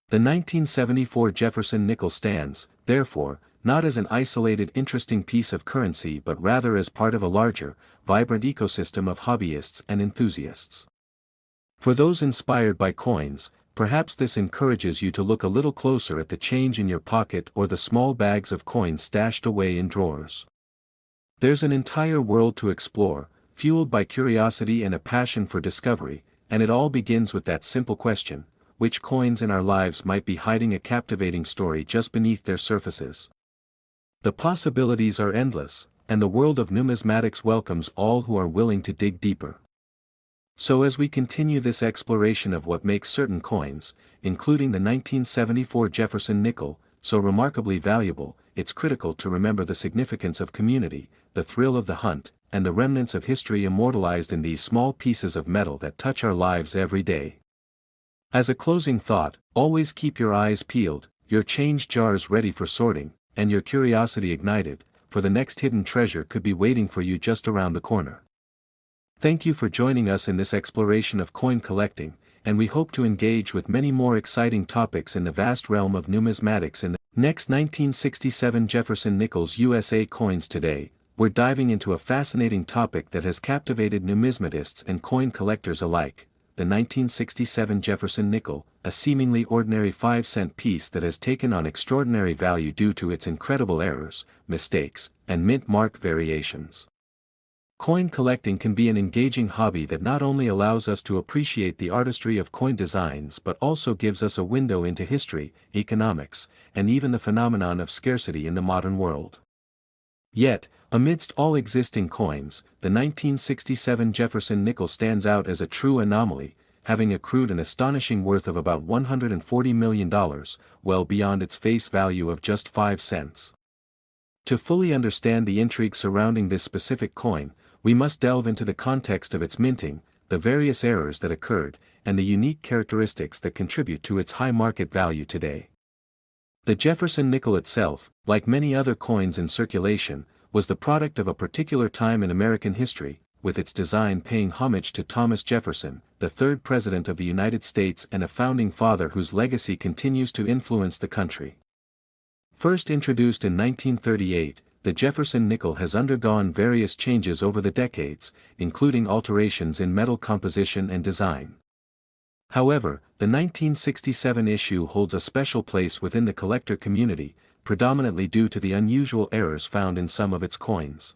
S1: The 1974 Jefferson nickel stands, therefore, not as an isolated interesting piece of currency but rather as part of a larger, vibrant ecosystem of hobbyists and enthusiasts. For those inspired by coins, perhaps this encourages you to look a little closer at the change in your pocket or the small bags of coins stashed away in drawers. There's an entire world to explore, fueled by curiosity and a passion for discovery, and it all begins with that simple question: which coins in our lives might be hiding a captivating story just beneath their surfaces? The possibilities are endless, and the world of numismatics welcomes all who are willing to dig deeper. So as we continue this exploration of what makes certain coins, including the 1974 Jefferson nickel, so remarkably valuable, it's critical to remember the significance of community, the thrill of the hunt, and the remnants of history immortalized in these small pieces of metal that touch our lives every day. As a closing thought, always keep your eyes peeled, your change jars ready for sorting, and your curiosity ignited, for the next hidden treasure could be waiting for you just around the corner. Thank you for joining us in this exploration of coin collecting, and we hope to engage with many more exciting topics in the vast realm of numismatics in the next 1967 Jefferson Nickels USA coins. Today, we're diving into a fascinating topic that has captivated numismatists and coin collectors alike: the 1967 Jefferson nickel, a seemingly ordinary 5-cent piece that has taken on extraordinary value due to its incredible errors, mistakes, and mint mark variations. Coin collecting can be an engaging hobby that not only allows us to appreciate the artistry of coin designs but also gives us a window into history, economics, and even the phenomenon of scarcity in the modern world. Yet, amidst all existing coins, the 1967 Jefferson nickel stands out as a true anomaly, having accrued an astonishing worth of about $140 million, well beyond its face value of just 5 cents. To fully understand the intrigue surrounding this specific coin, we must delve into the context of its minting, the various errors that occurred, and the unique characteristics that contribute to its high market value today. The Jefferson nickel itself, like many other coins in circulation, was the product of a particular time in American history, with its design paying homage to Thomas Jefferson, the third President of the United States and a founding father whose legacy continues to influence the country. First introduced in 1938, the Jefferson nickel has undergone various changes over the decades, including alterations in metal composition and design. However, the 1967 issue holds a special place within the collector community, predominantly due to the unusual errors found in some of its coins.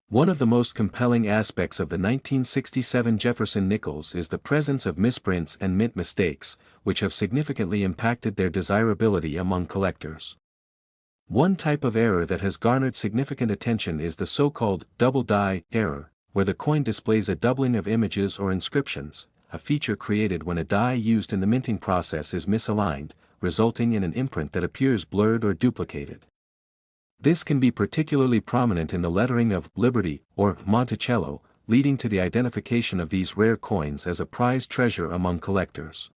S1: One of the most compelling aspects of the 1967 Jefferson nickels is the presence of misprints and mint mistakes, which have significantly impacted their desirability among collectors. One type of error that has garnered significant attention is the so-called double die error, where the coin displays a doubling of images or inscriptions, a feature created when a die used in the minting process is misaligned, resulting in an imprint that appears blurred or duplicated. This can be particularly prominent in the lettering of Liberty or Monticello, leading to the identification of these rare coins as a prized treasure among collectors.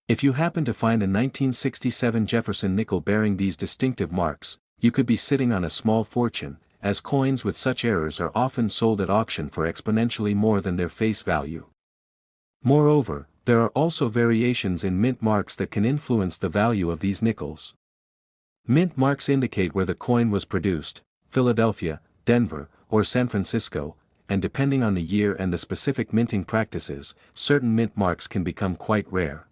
S1: If you happen to find a 1967 Jefferson nickel bearing these distinctive marks, you could be sitting on a small fortune, as coins with such errors are often sold at auction for exponentially more than their face value. Moreover, there are also variations in mint marks that can influence the value of these nickels. Mint marks indicate where the coin was produced: Philadelphia, Denver, or San Francisco, and depending on the year and the specific minting practices, certain mint marks can become quite rare.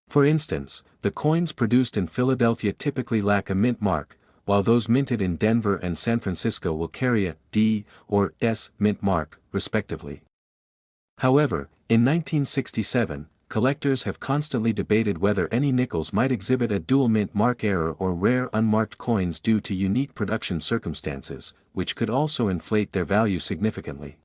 S1: For instance, the coins produced in Philadelphia typically lack a mint mark, while those minted in Denver and San Francisco will carry a D or S mint mark, respectively. However, in 1967, collectors have constantly debated whether any nickels might exhibit a dual mint mark error or rare unmarked coins due to unique production circumstances, which could also inflate their value significantly.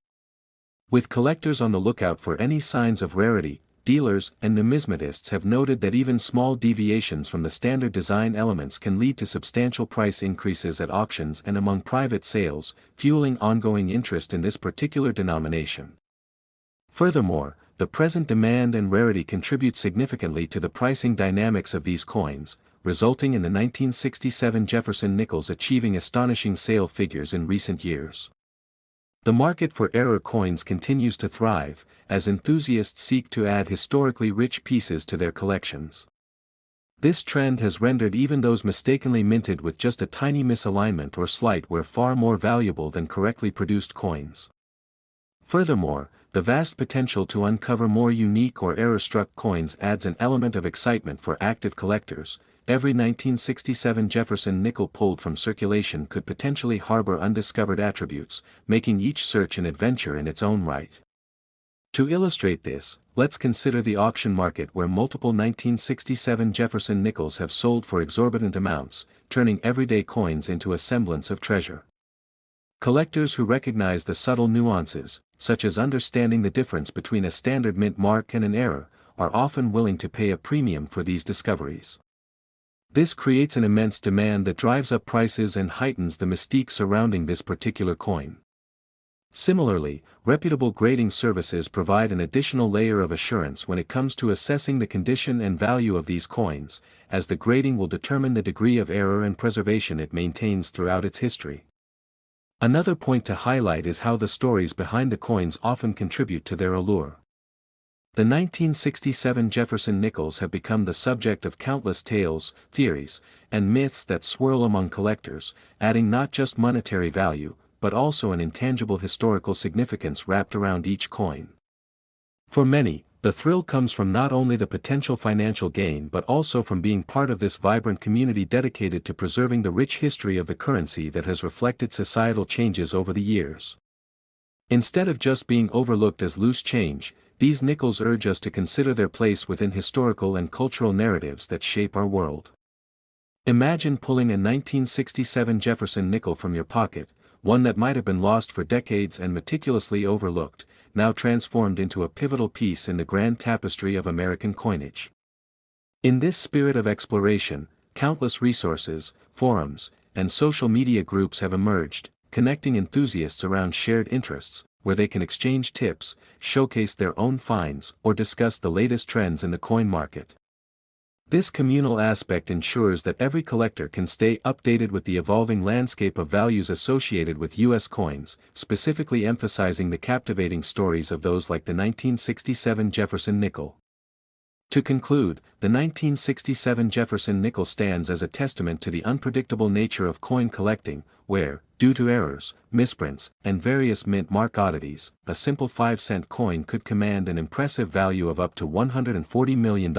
S1: With collectors on the lookout for any signs of rarity, dealers and numismatists have noted that even small deviations from the standard design elements can lead to substantial price increases at auctions and among private sales, fueling ongoing interest in this particular denomination. Furthermore, the present demand and rarity contribute significantly to the pricing dynamics of these coins, resulting in the 1967 Jefferson nickels achieving astonishing sale figures in recent years. The market for error coins continues to thrive, as enthusiasts seek to add historically rich pieces to their collections. This trend has rendered even those mistakenly minted with just a tiny misalignment or slight wear far more valuable than correctly produced coins. Furthermore, the vast potential to uncover more unique or error-struck coins adds an element of excitement for active collectors. Every 1967 Jefferson nickel pulled from circulation could potentially harbor undiscovered attributes, making each search an adventure in its own right. To illustrate this, let's consider the auction market where multiple 1967 Jefferson nickels have sold for exorbitant amounts, turning everyday coins into a semblance of treasure. Collectors who recognize the subtle nuances, such as understanding the difference between a standard mint mark and an error, are often willing to pay a premium for these discoveries. This creates an immense demand that drives up prices and heightens the mystique surrounding this particular coin. Similarly, reputable grading services provide an additional layer of assurance when it comes to assessing the condition and value of these coins, as the grading will determine the degree of error and preservation it maintains throughout its history. Another point to highlight is how the stories behind the coins often contribute to their allure. The 1967 Jefferson nickels have become the subject of countless tales, theories, and myths that swirl among collectors, adding not just monetary value, but also an intangible historical significance wrapped around each coin. For many, the thrill comes from not only the potential financial gain but also from being part of this vibrant community dedicated to preserving the rich history of the currency that has reflected societal changes over the years. Instead of just being overlooked as loose change, these nickels urge us to consider their place within historical and cultural narratives that shape our world. Imagine pulling a 1967 Jefferson nickel from your pocket, one that might have been lost for decades and meticulously overlooked, now transformed into a pivotal piece in the grand tapestry of American coinage. In this spirit of exploration, countless resources, forums, and social media groups have emerged, connecting enthusiasts around shared interests, where they can exchange tips, showcase their own finds, or discuss the latest trends in the coin market. This communal aspect ensures that every collector can stay updated with the evolving landscape of values associated with U.S. coins, specifically emphasizing the captivating stories of those like the 1967 Jefferson nickel. To conclude, the 1967 Jefferson nickel stands as a testament to the unpredictable nature of coin collecting, where, due to errors, misprints, and various mint mark oddities, a simple 5-cent coin could command an impressive value of up to $140 million.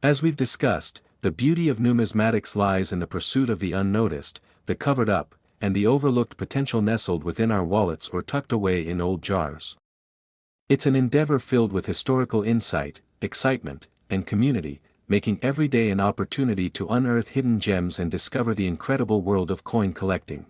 S1: As we've discussed, the beauty of numismatics lies in the pursuit of the unnoticed, the covered up, and the overlooked potential nestled within our wallets or tucked away in old jars. It's an endeavor filled with historical insight, excitement, and community, making every day an opportunity to unearth hidden gems and discover the incredible world of coin collecting.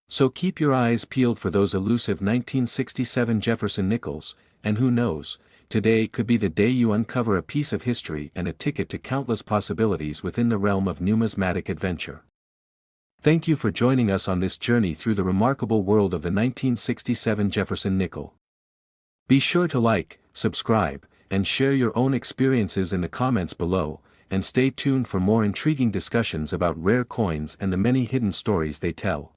S1: So keep your eyes peeled for those elusive 1967 Jefferson nickels, and who knows, today could be the day you uncover a piece of history and a ticket to countless possibilities within the realm of numismatic adventure. Thank you for joining us on this journey through the remarkable world of the 1967 Jefferson nickel. Be sure to like, subscribe, and share your own experiences in the comments below, and stay tuned for more intriguing discussions about rare coins and the many hidden stories they tell.